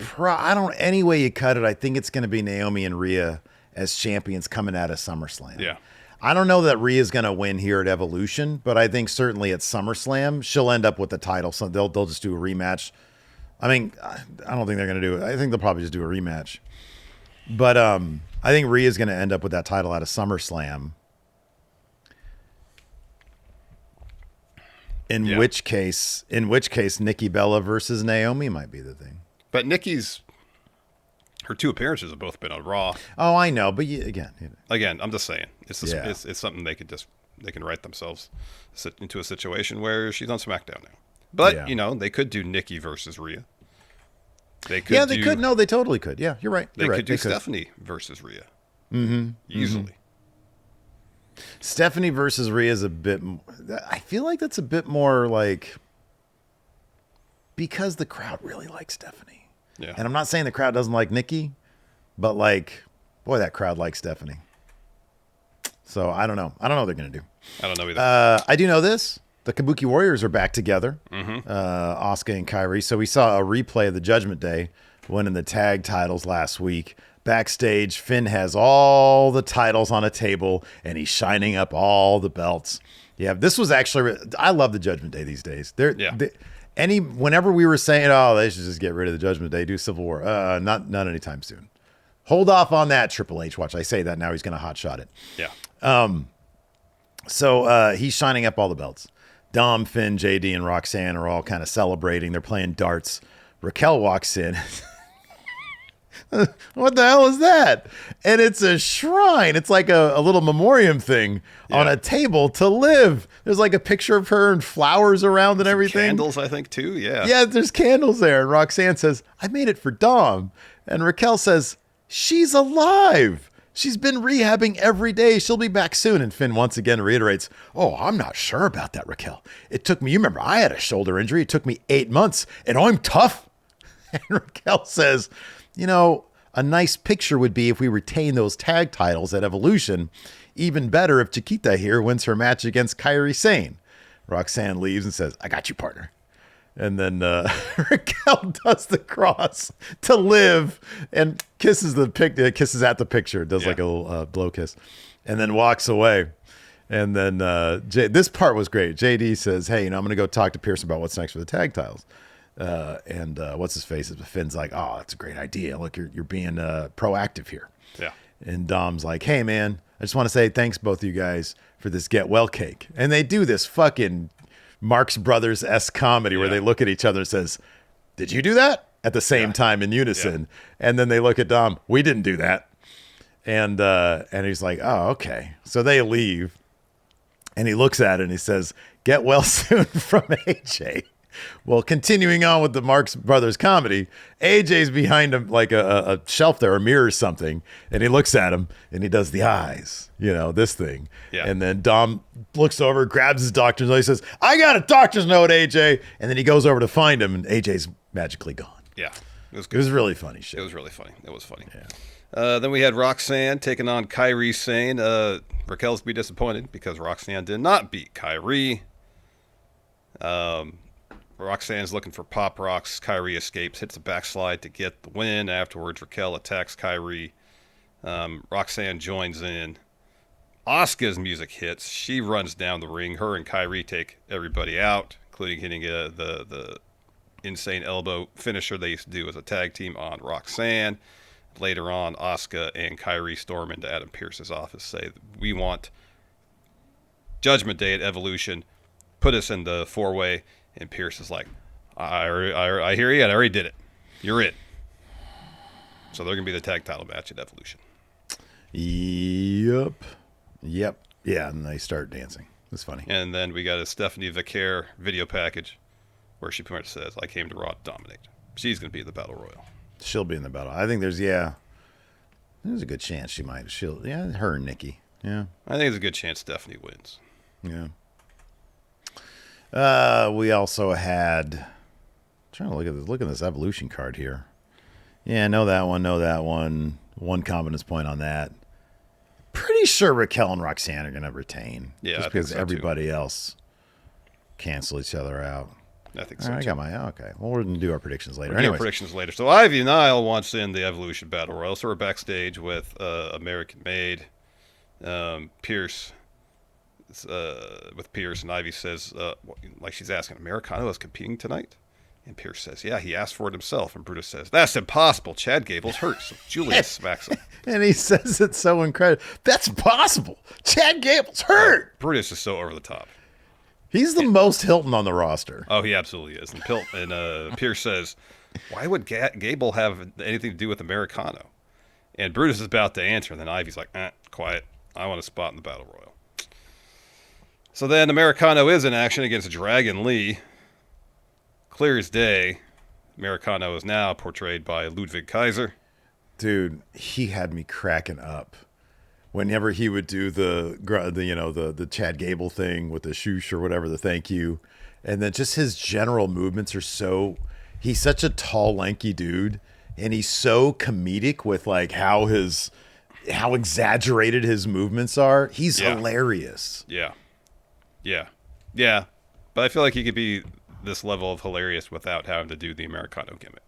any way you cut it, I think it's going to be Naomi and Rhea as champions coming out of SummerSlam. Yeah. I don't know that Rhea's going to win here at Evolution, but I think certainly at SummerSlam, she'll end up with the title. So they'll just do a rematch. I mean, I don't think they're going to do it. I think they'll probably just do a rematch. But I think Rhea's going to end up with that title out of SummerSlam. In which case, Nikki Bella versus Naomi might be the thing. But her two appearances have both been on Raw. Oh, I know, but again, I'm just saying it's something they can write themselves into a situation where she's on SmackDown now. But, they could do Nikki versus Rhea. They could. No, they totally could. Yeah, you're right. They could do Stephanie versus Rhea. Mm-hmm. Easily. Mm-hmm. Stephanie versus Rhea is a bit... I feel like that's a bit more like... Because the crowd really likes Stephanie. Yeah. And I'm not saying the crowd doesn't like Nikki, but boy, that crowd likes Stephanie. So I don't know. I don't know what they're going to do. I don't know either. I do know this. The Kabuki Warriors are back together. Mm-hmm. Asuka and Kairi. So we saw a replay of the Judgment Day winning the tag titles last week. Backstage, Finn has all the titles on a table, and he's shining up all the belts. Yeah, this was actually... I love the Judgment Day these days. Whenever we were saying, they should just get rid of the Judgment Day, do Civil War. Not anytime soon. Hold off on that, Triple H. Watch, I say that now. He's going to hotshot it. Yeah. So he's shining up all the belts. Dom, Finn, JD, and Roxanne are all kind of celebrating. They're playing darts. Raquel walks in. What the hell is that? And it's a shrine. It's like a little memoriam thing on a table to live. There's like a picture of her and flowers around and everything. Candles, I think, too. Yeah. Yeah, there's candles there. And Roxanne says, I made it for Dom. And Raquel says, she's alive. She's been rehabbing every day. She'll be back soon. And Finn once again reiterates, I'm not sure about that, Raquel. It took me, you remember, I had a shoulder injury. It took me 8 months, and I'm tough. And Raquel says, a nice picture would be if we retain those tag titles at Evolution. Even better if Chiquita here wins her match against Kairi Sane. Roxanne leaves and says, I got you, partner. And then Raquel does the cross to live and kisses at the picture. Does like a little blow kiss. And then walks away. And then this part was great. JD says, hey, I'm going to go talk to Pierce about what's next for the tag titles. And what's his face? Finn's like, that's a great idea. Look, you're being proactive here. Yeah. And Dom's like, hey, man, I just want to say thanks, both of you guys, for this get well cake. And they do this fucking Marx Brothers-esque comedy where they look at each other and says, did you do that? At the same time in unison. Yeah. And then they look at Dom, we didn't do that. And he's like, oh, okay. So they leave. And he looks at it and he says, get well soon from AJ. Well, continuing on with the Marx Brothers comedy, AJ's behind him like a shelf there, a mirror or something, and he looks at him and he does the eyes, this thing. Yeah. And then Dom looks over, grabs his doctor's note, he says, I got a doctor's note, AJ. And then he goes over to find him, and AJ's magically gone. Yeah. It was good. It was really funny shit. It was really funny. It was funny. Yeah. Then we had Roxanne taking on Kairi Sane. Raquel's be disappointed because Roxanne did not beat Kairi. Roxanne's looking for pop rocks. Kairi escapes, hits a backslide to get the win. Afterwards, Raquel attacks Kairi. Roxanne joins in. Asuka's music hits. She runs down the ring. Her and Kairi take everybody out, including hitting the insane elbow finisher they used to do as a tag team on Roxanne. Later on, Asuka and Kairi storm into Adam Pearce's office, say, we want Judgment Day at Evolution. Put us in the four-way. And Pierce is like, I hear you, and I already did it. You're in. So they're going to be the tag title match at Evolution. Yep. Yeah, and they start dancing. It's funny. And then we got a Stephanie Vicaire video package where she pretty much says, I came to Raw to dominate. She's going to be in the Battle Royal. She'll be in the battle. I think there's a good chance she might. Her and Nikki. Yeah. I think there's a good chance Stephanie wins. Yeah. We also had, I'm trying to look at this Evolution card here. Yeah, know that one. One confidence point on that. Pretty sure Raquel and Roxanne are going to retain. Yeah, just because everybody else cancel each other out. I think so. Right, I got okay. Well, we're going to do our predictions later. So Ivy Nile wants in the Evolution Battle Royal. So we're backstage with American Made, Pierce. With Pierce, and Ivy says, like she's asking, Americano is competing tonight? And Pierce says, yeah, he asked for it himself. And Brutus says, that's impossible. Chad Gable's hurt. So Julius smacks him. And he says it's so incredible. That's impossible. Chad Gable's hurt. Brutus is so over the top. He's the most Hilton on the roster. Oh, he absolutely is. And Pierce says, why would Gable have anything to do with Americano? And Brutus is about to answer, and then Ivy's like, quiet. I want a spot in the Battle Royal. So then Americano is in action against Dragon Lee. clear as day, Americano is now portrayed by Ludwig Kaiser. Dude, he had me cracking up. Whenever he would do the Chad Gable thing with the shoosh or whatever, the thank you, and then just his general movements are he's such a tall, lanky dude, and he's so comedic with like how exaggerated his movements are. He's hilarious. Yeah. But I feel like he could be this level of hilarious without having to do the Americano gimmick.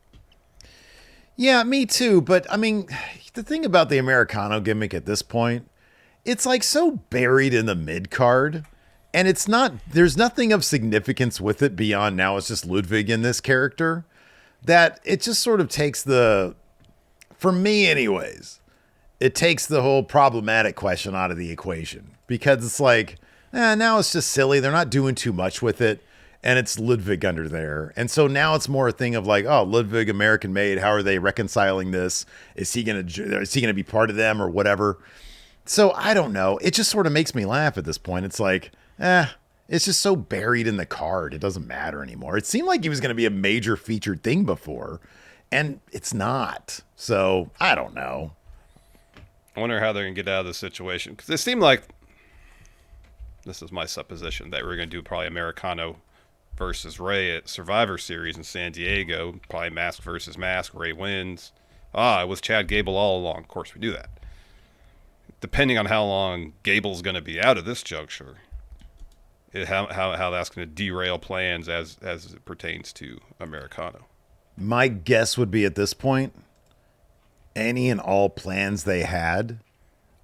Yeah, me too. But I mean, the thing about the Americano gimmick at this point, it's like so buried in the mid card, and there's nothing of significance with it beyond now it's just Ludwig in this character, that it just sort of takes for me anyways, it takes the whole problematic question out of the equation, because it's like, now it's just silly. They're not doing too much with it. And it's Ludwig under there. And so now it's more a thing of like, oh, Ludwig, American made. How are they reconciling this? Is he going to be part of them or whatever? So I don't know. It just sort of makes me laugh at this point. It's like, it's just so buried in the card. It doesn't matter anymore. It seemed like he was going to be a major featured thing before, and it's not. So I don't know. I wonder how they're going to get out of this situation. Because it seemed like, this is my supposition, that we're going to do probably Americano versus Ray at Survivor Series in San Diego. Probably mask versus mask. Ray wins. It was Chad Gable all along. Of course, we do that. Depending on how long Gable's going to be out of this juncture, how that's going to derail plans as it pertains to Americano. My guess would be at this point, any and all plans they had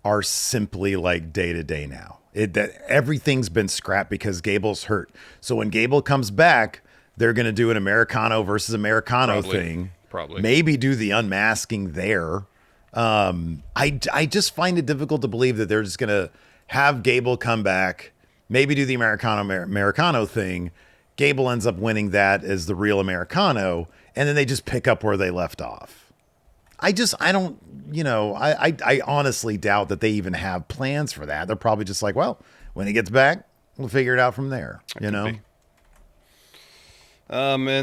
are simply like day to day now. That everything's been scrapped because Gable's hurt. So when Gable comes back, they're going to do an Americano versus Americano thing. Probably. Maybe do the unmasking there. I just find it difficult to believe that they're just going to have Gable come back, maybe do the Americano thing. Gable ends up winning that as the real Americano, and then they just pick up where they left off. I honestly doubt that they even have plans for that. They're probably just like, well, when he gets back, we'll figure it out from there. In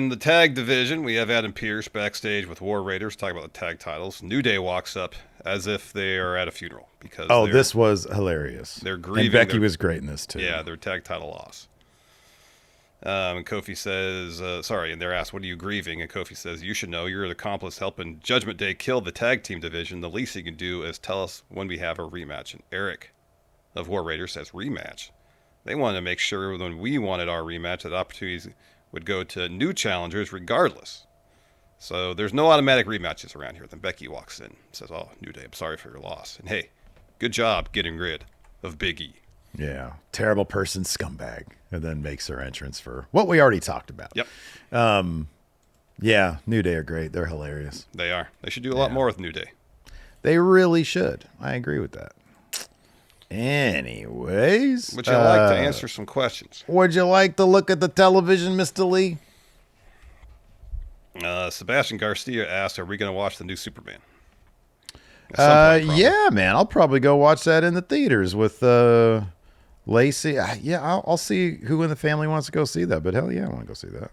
the tag division, we have Adam Pearce backstage with War Raiders talking about the tag titles. New Day walks up as if they are at a funeral because this was hilarious. They're grieving. And Becky was great in this too. Yeah, their tag title loss. And Kofi says, and they're asked, what are you grieving? And Kofi says, you should know you're an accomplice helping Judgment Day kill the tag team division. The least you can do is tell us when we have a rematch. And Eric of War Raiders says, rematch. They wanted to make sure when we wanted our rematch that opportunities would go to new challengers regardless. So there's no automatic rematches around here. Then Becky walks in and says, New Day, I'm sorry for your loss. And hey, good job getting rid of Big E. Yeah, terrible person, scumbag, and then makes her entrance for what we already talked about. Yep. Yeah, New Day are great. They're hilarious. They are. They should do a lot more with New Day. They really should. I agree with that. Anyways. Would you like to answer some questions? Would you like to look at the television, Mr. Lee? Sebastian Garcia asked, are we going to watch the new Superman? Yeah, man. I'll probably go watch that in the theaters with Lacey. I'll see who in the family wants to go see that. But hell yeah, I want to go see that.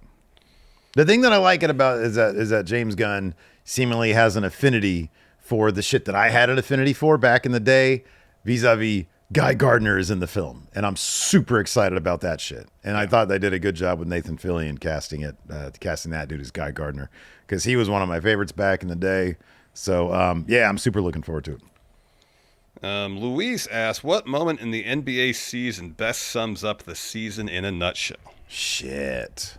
The thing that I like it about is that James Gunn seemingly has an affinity for the shit that I had an affinity for back in the day, vis-a-vis Guy Gardner is in the film. And I'm super excited about that shit. And I thought they did a good job with Nathan Fillion casting that dude as Guy Gardner, because he was one of my favorites back in the day. So, I'm super looking forward to it. Luis asked, what moment in the NBA season best sums up the season in a nutshell? Shit.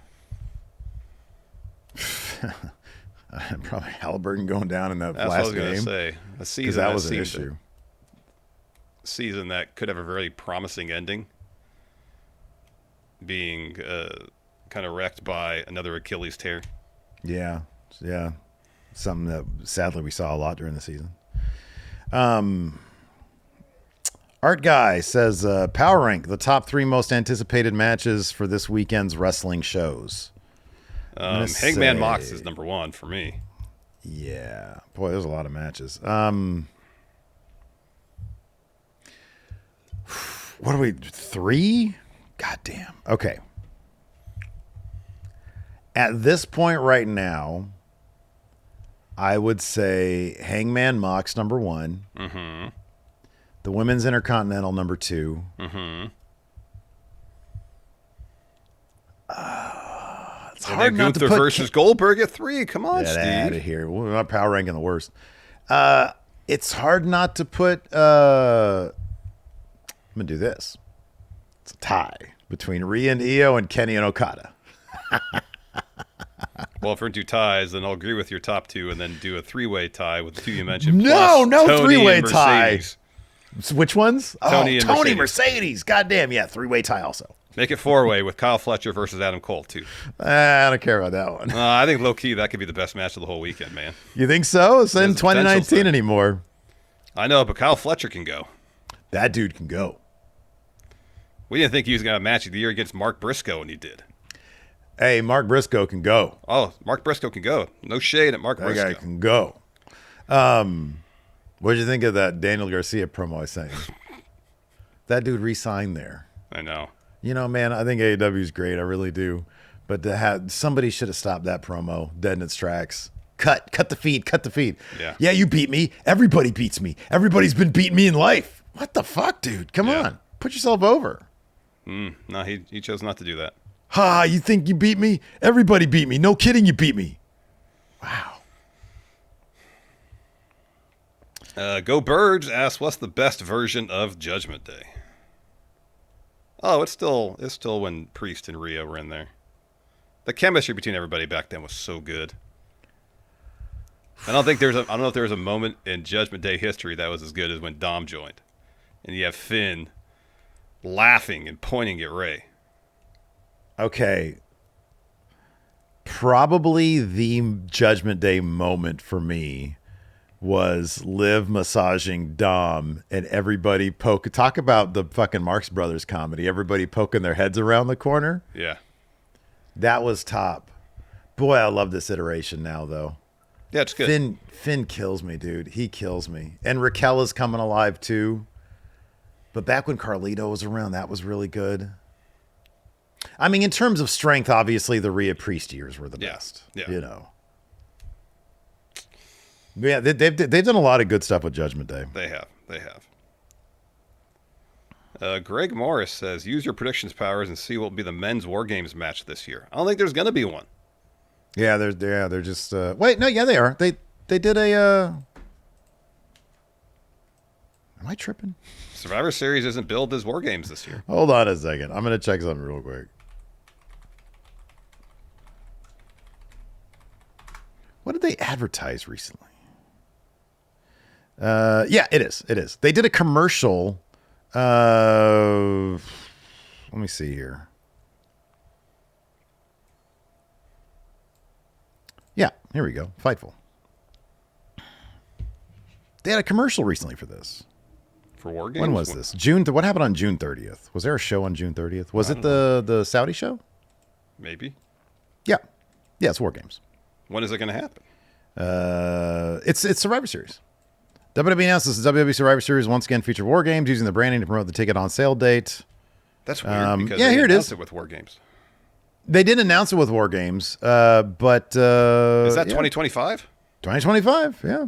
Probably Halliburton going down in that last game. That's what I was going to say. A season that was an issue. Season that could have a very promising ending, being kind of wrecked by another Achilles tear. Yeah. Something that sadly we saw a lot during the season. Art Guy says, Power Rank, the top 3 most anticipated matches for this weekend's wrestling shows. Hangman Mox is number 1 for me. Yeah. Boy, there's a lot of matches. What are we, 3? God damn. Okay. At this point right now, I would say Hangman Mox number 1. Mm-hmm. The Women's Intercontinental number 2. Mm-hmm. It's hard not to put versus Goldberg at 3. Come on, Get Steve. out of here. We're not power ranking the worst. It's hard not to put. I'm gonna do this. It's a tie between Rhea and Io and Kenny and Okada. Well, if we're going to do ties, then I'll agree with your top 2 and then do a 3-way tie with the 2 you mentioned. No, plus Tony 3-way and tie. Mercedes. Which ones? Tony and Tony Mercedes. Goddamn, yeah, 3-way tie also. Make it 4-way with Kyle Fletcher versus Adam Cole, too. I don't care about that one. I think low-key, that could be the best match of the whole weekend, man. You think so? It's in There's a potential 2019 thing. anymore. I know, but Kyle Fletcher can go. That dude can go. We didn't think he was going to have a match of the year against Mark Briscoe, and he did. Hey, Mark Briscoe can go. Oh, Mark Briscoe can go. No shade at Mark Briscoe. That guy can go. What did you think of that Daniel Garcia promo I sent you? That dude re-signed there. I know. You know, man, I think AEW is great. I really do. But somebody should have stopped that promo dead in its tracks. Cut the feed. Yeah, you beat me. Everybody beats me. Everybody's been beating me in life. What the fuck, dude? Come on. Put yourself over. No, he chose not to do that. Ha, you think you beat me? Everybody beat me. No kidding, you beat me. Wow. Go Birds asks, what's the best version of Judgment Day? Oh, it's still when Priest and Rhea were in there. The chemistry between everybody back then was so good. I don't know if there was a moment in Judgment Day history that was as good as when Dom joined. And you have Finn laughing and pointing at Ray. Okay. Probably the Judgment Day moment for me was Liv massaging Dom and everybody talk about the fucking Marx Brothers comedy. Everybody poking their heads around the corner. Yeah. That was top. Boy, I love this iteration now, though. Yeah, it's good. Finn kills me, dude. He kills me. And Raquel is coming alive, too. But back when Carlito was around, that was really good. I mean, in terms of strength, obviously, the Rhea Priest years were the best. Yeah. You know. But yeah, they've done a lot of good stuff with Judgment Day. They have. Greg Morris says, use your predictions powers and see what will be the men's War Games match this year. I don't think there's going to be one. Yeah, they're just wait, no, yeah, they are. They did a am I tripping? Survivor Series isn't billed as War Games this year. Hold on a second. I'm going to check something real quick. What did they advertise recently? Yeah, it is. They did a commercial. Let me see here. Yeah, here we go. Fightful. They had a commercial recently for this. For War Games? When was this? June. What happened on June 30th? Was there a show on June 30th? Was it the Saudi show? Maybe. Yeah, it's War Games. When is it going to happen? It's Survivor Series. WWE announces the WWE Survivor Series once again feature War Games using the branding to promote the ticket on sale date. That's weird because yeah, they here it announced is. it with War Games. They did announce it with War Games, but is that 2025? 2025, yeah.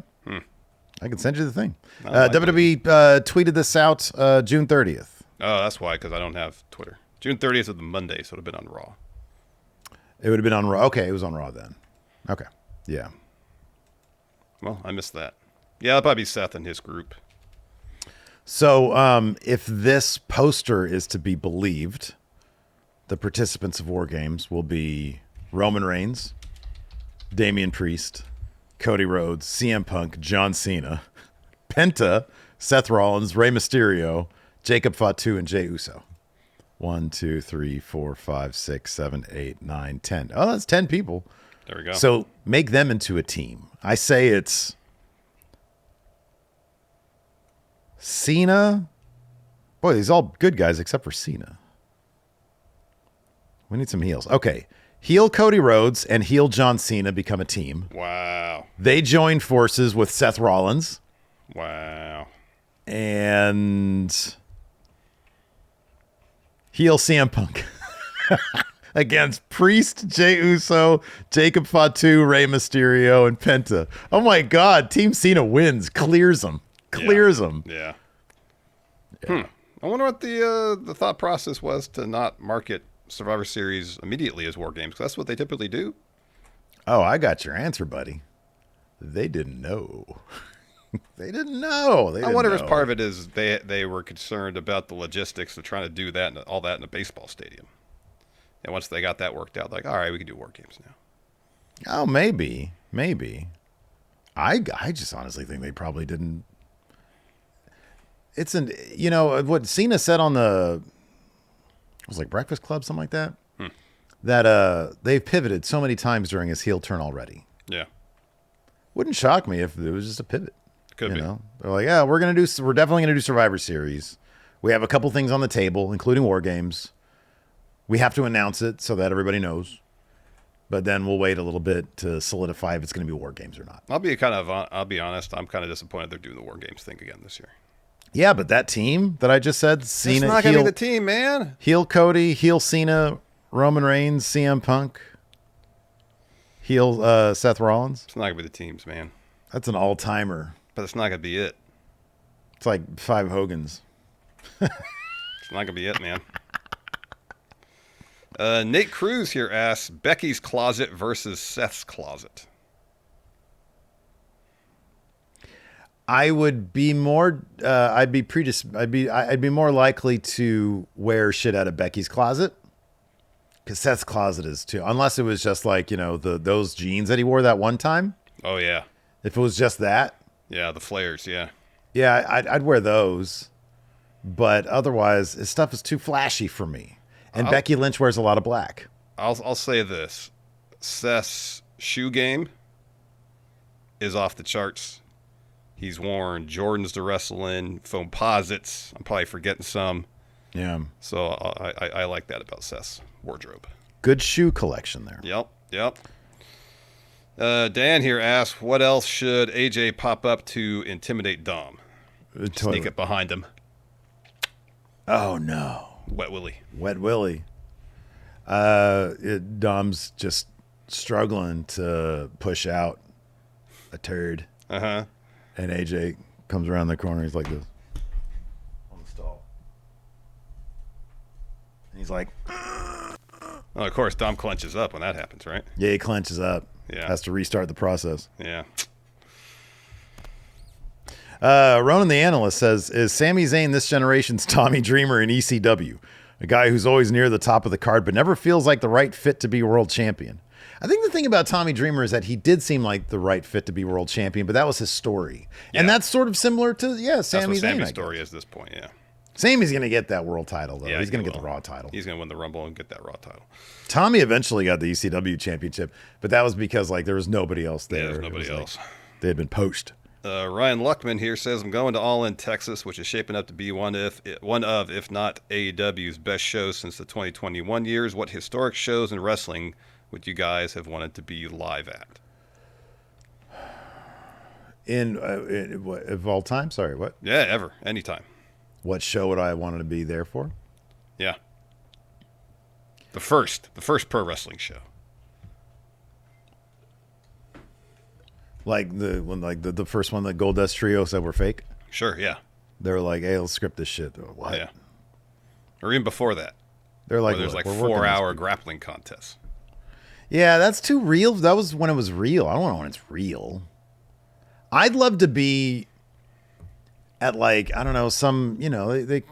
I can send you the thing. Like WWE tweeted this out June 30th. Oh, that's why, because I don't have Twitter. June 30th is the Monday, so it would have been on Raw. It would have been on Raw. Okay, it was on Raw then. Okay, yeah. Well, I missed that. Yeah, that'll probably be Seth and his group. So if this poster is to be believed, the participants of War Games will be Roman Reigns, Damian Priest, Cody Rhodes, CM Punk, John Cena, Penta, Seth Rollins, Rey Mysterio, Jacob Fatu, and Jey Uso. 1, 2, 3, 4, 5, 6, 7, 8, 9, 10. Oh, that's 10 people. There we go. So make them into a team. I say it's Cena. Boy, these all good guys except for Cena. We need some heels. Okay. Heel Cody Rhodes and heel John Cena become a team. Wow. They join forces with Seth Rollins. Wow. And heel CM Punk. against Priest, Jey Uso, Jacob Fatu, Rey Mysterio, and Penta. Oh my God, Team Cena wins, clears them. Yeah. I wonder what the thought process was to not market Survivor Series immediately as War Games, because that's what they typically do. Oh, I got your answer, buddy. They didn't know. They didn't know. I wonder if part of it is they were concerned about the logistics of trying to do that and all that in a baseball stadium. And once they got that worked out, like, all right, we can do War Games now. Oh, maybe. I just honestly think they probably didn't. It's what Cena said on it was like Breakfast Club, something like that. That they've pivoted so many times during his heel turn already. Yeah. Wouldn't shock me if it was just a pivot. Could be. They're like, yeah, we're definitely gonna do Survivor Series. We have a couple things on the table, including War Games. We have to announce it so that everybody knows. But then we'll wait a little bit to solidify if it's going to be War Games or not. I'll be honest. I'm kind of disappointed they're doing the War Games thing again this year. Yeah, but that team that I just said, Cena, it's not going to be the team, man. Heel Cody, heel Cena, Roman Reigns, CM Punk, heel Seth Rollins. It's not going to be the teams, man. That's an all-timer. But it's not going to be it. It's like 5 Hogans. It's not going to be it, man. Nate Cruz here asks, Becky's closet versus Seth's closet. I would be more. I'd be more likely to wear shit out of Becky's closet, because Seth's closet is too. Unless it was just like those jeans that he wore that one time. Oh yeah. If it was just that. Yeah, the flares. Yeah. Yeah, I'd wear those, but otherwise, his stuff is too flashy for me. And Becky Lynch wears a lot of black. I'll say this: Seth's shoe game is off the charts. He's worn Jordans to wrestle in, foam posits. I'm probably forgetting some. Yeah. So I like that about Seth's wardrobe. Good shoe collection there. Yep. Dan here asks, what else should AJ pop up to intimidate Dom? Sneak it behind him. Oh, no. Wet Willie. Dom's just struggling to push out a turd. Uh-huh. And AJ comes around the corner. He's like this. On the stall. And he's like... Oh, of course, Dom clenches up when that happens, right? Yeah, he clenches up. Yeah. Has to restart the process. Yeah. Ronan the Analyst says, is Sami Zayn this generation's Tommy Dreamer in ECW? A guy who's always near the top of the card but never feels like the right fit to be world champion. I think the thing about Tommy Dreamer is that he did seem like the right fit to be world champion, but that was his story. Yeah. And that's sort of similar to, Sami Zayn. That's what Sami's story is at this point, yeah. Sami's going to get that world title, though. Yeah, he's going to get the Raw title. He's going to win the Rumble and get that Raw title. Tommy eventually got the ECW championship, but that was because there was nobody else there. Yeah, there was nobody else. They had been poached. Ryan Luckman here says, I'm going to All In Texas, which is shaping up to be one of, if not AEW's best shows since the 2021 years. What historic shows in wrestling would you guys have wanted to be live at? Of all time? Sorry, what? Yeah, ever. Anytime. What show would I want to be there for? Yeah. The first pro wrestling show. Like the first one that Goldust Trio said were fake? Sure, yeah. They were like, hey, let's script this shit. What? Yeah. Or even before that. They're like, there's 4-hour grappling contests. Yeah, that's too real. That was when it was real. I don't know when it's real. I'd love to be at I don't know, some, I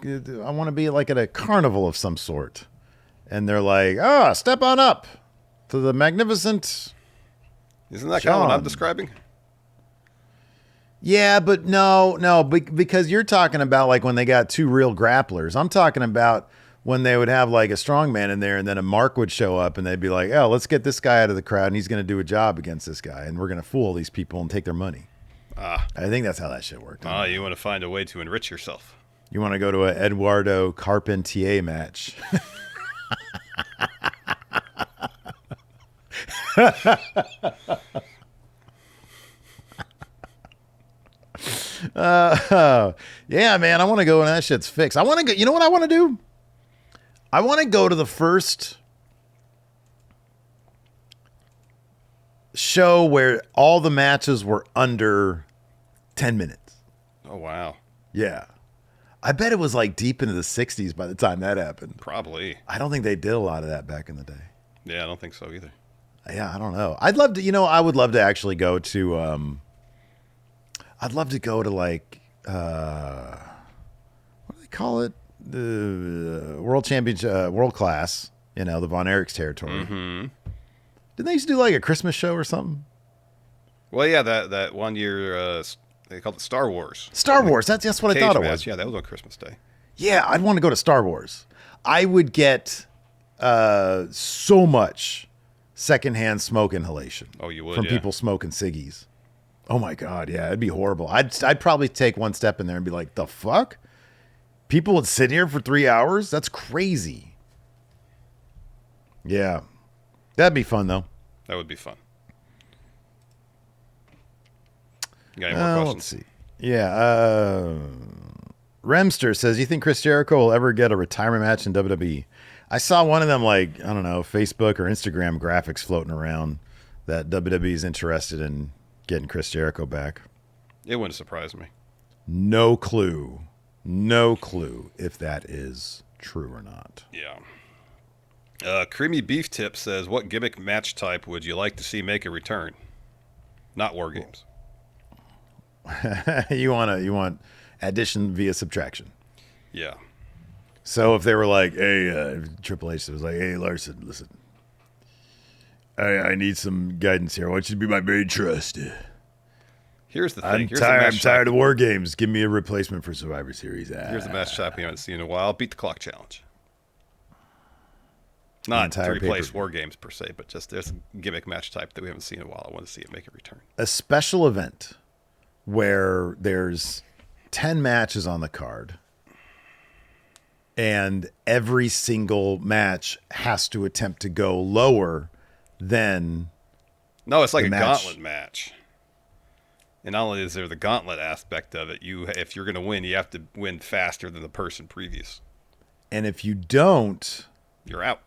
want to be at a carnival of some sort. And they're like, step on up to the magnificent... Isn't that kind of what I'm describing? Yeah, but no, because you're talking about when they got 2 real grapplers. I'm talking about when they would have a strongman in there and then a mark would show up and they'd be like, oh, let's get this guy out of the crowd and he's going to do a job against this guy and we're going to fool these people and take their money. I think that's how that shit worked. You want to find a way to enrich yourself. You want to go to an Eduardo Carpentier match. Yeah, man, I want to go when that shit's fixed. I want to go. You know what I want to do? I want to go to the first show where all the matches were under 10 minutes. Oh, wow. Yeah. I bet it was like deep into the 60s by the time that happened. Probably. I don't think they did a lot of that back in the day. Yeah, I don't think so either. Yeah, I don't know. I'd love to, I would love to actually go to, like, what do they call it? The World Championship, World Class, the Von Erichs territory. Mm-hmm. Didn't they used to do like a Christmas show or something? Well, yeah, that 1 year, they called it Star Wars. Star Wars, that's what I thought it was. Yeah, that was on Christmas Day. Yeah, I'd want to go to Star Wars. I would get so much secondhand smoke inhalation. Oh, you would, from people smoking ciggies. Oh my God, yeah, it'd be horrible. I'd probably take one step in there and be like, the fuck? People would sit here for 3 hours? That's crazy. Yeah. That'd be fun, though. That would be fun. You got any more questions? Let's see. Yeah. Remster says, you think Chris Jericho will ever get a retirement match in WWE? I saw one of them, like, I don't know, Facebook or Instagram graphics floating around that WWE is interested in getting Chris Jericho back. It wouldn't surprise me. No clue if that is true or not. Yeah. Creamy Beef Tip says, what gimmick match type would you like to see make a return? Not War Games. you want addition via subtraction. Yeah. So if they were like, hey, Triple H was like, hey, Larson, listen, I need some guidance here. I want you to be my main trust. Here's the thing. I'm tired of War Games. Give me a replacement for Survivor Series. Here's the match type we haven't seen in a while. Beat the Clock Challenge. Not to replace War Games per se, but just there's a gimmick match type that we haven't seen in a while. I want to see it make a return. A special event where there's 10 matches on the card and every single match has to attempt to go lower than No, it's like a gauntlet match. And not only is there the gauntlet aspect of it, if you're going to win, you have to win faster than the person previous. And if you don't, you're out.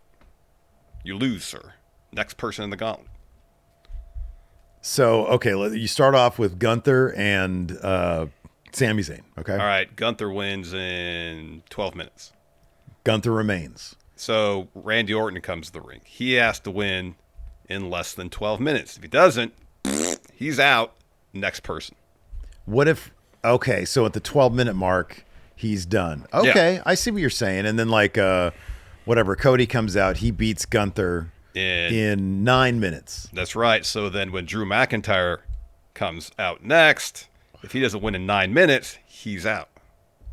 You lose, sir. Next person in the gauntlet. So, okay, you start off with Gunther and Sami Zayn, okay? All right, Gunther wins in 12 minutes. Gunther remains. So, Randy Orton comes to the ring. He has to win in less than 12 minutes. If he doesn't, he's out. Next person. What if, okay, so at the 12-minute mark, he's done. Okay, yeah. I see what you're saying. And then, like, whatever, Cody comes out, he beats Gunther in 9 minutes. That's right. So then when Drew McIntyre comes out next, if he doesn't win in 9 minutes, he's out.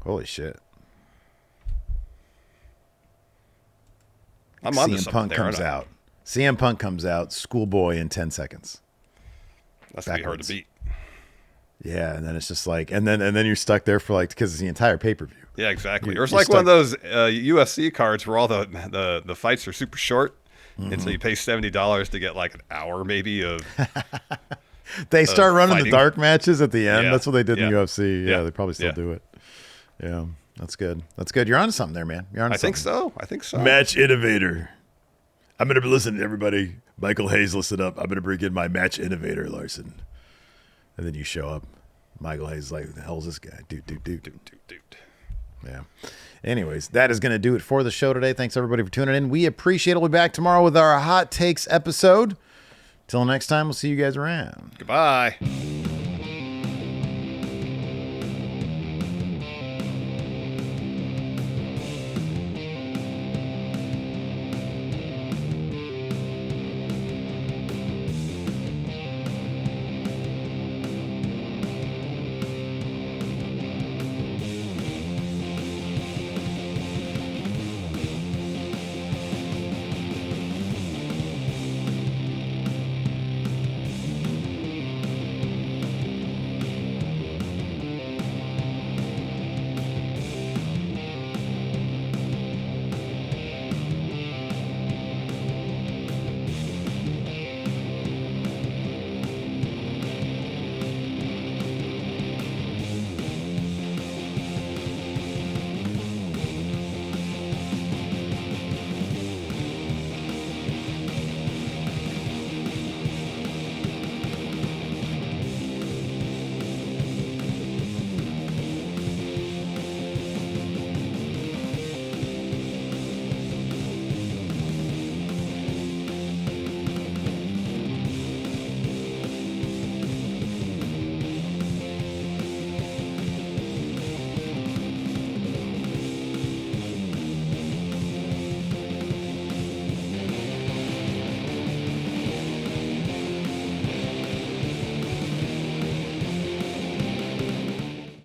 Holy shit. I'm on to something Punk there, comes out. CM Punk comes out, schoolboy in 10 seconds. That's going to be hard to beat. Yeah, and then it's just like, and then you're stuck there for like, because it's the entire pay-per-view. Yeah, exactly. Or it's like one of those UFC cards where all the fights are super short, and so you pay $70 to get like an hour maybe of. They start running fighting. The dark matches at the end. Yeah. That's what they did in UFC. Yeah, they probably still do it. Yeah, that's good. That's good. You're onto something there, man. You're onto something. I think so. Match innovator. I'm gonna listen, everybody. Michael Hayes, listen up. I'm gonna bring in my match innovator, Larson. And then you show up. Michael Hayes is like, who the hell's this guy? Dude. Yeah. Anyways, that is going to do it for the show today. Thanks, everybody, for tuning in. We appreciate it. We'll be back tomorrow with our Hot Takes episode. Till next time, we'll see you guys around. Goodbye.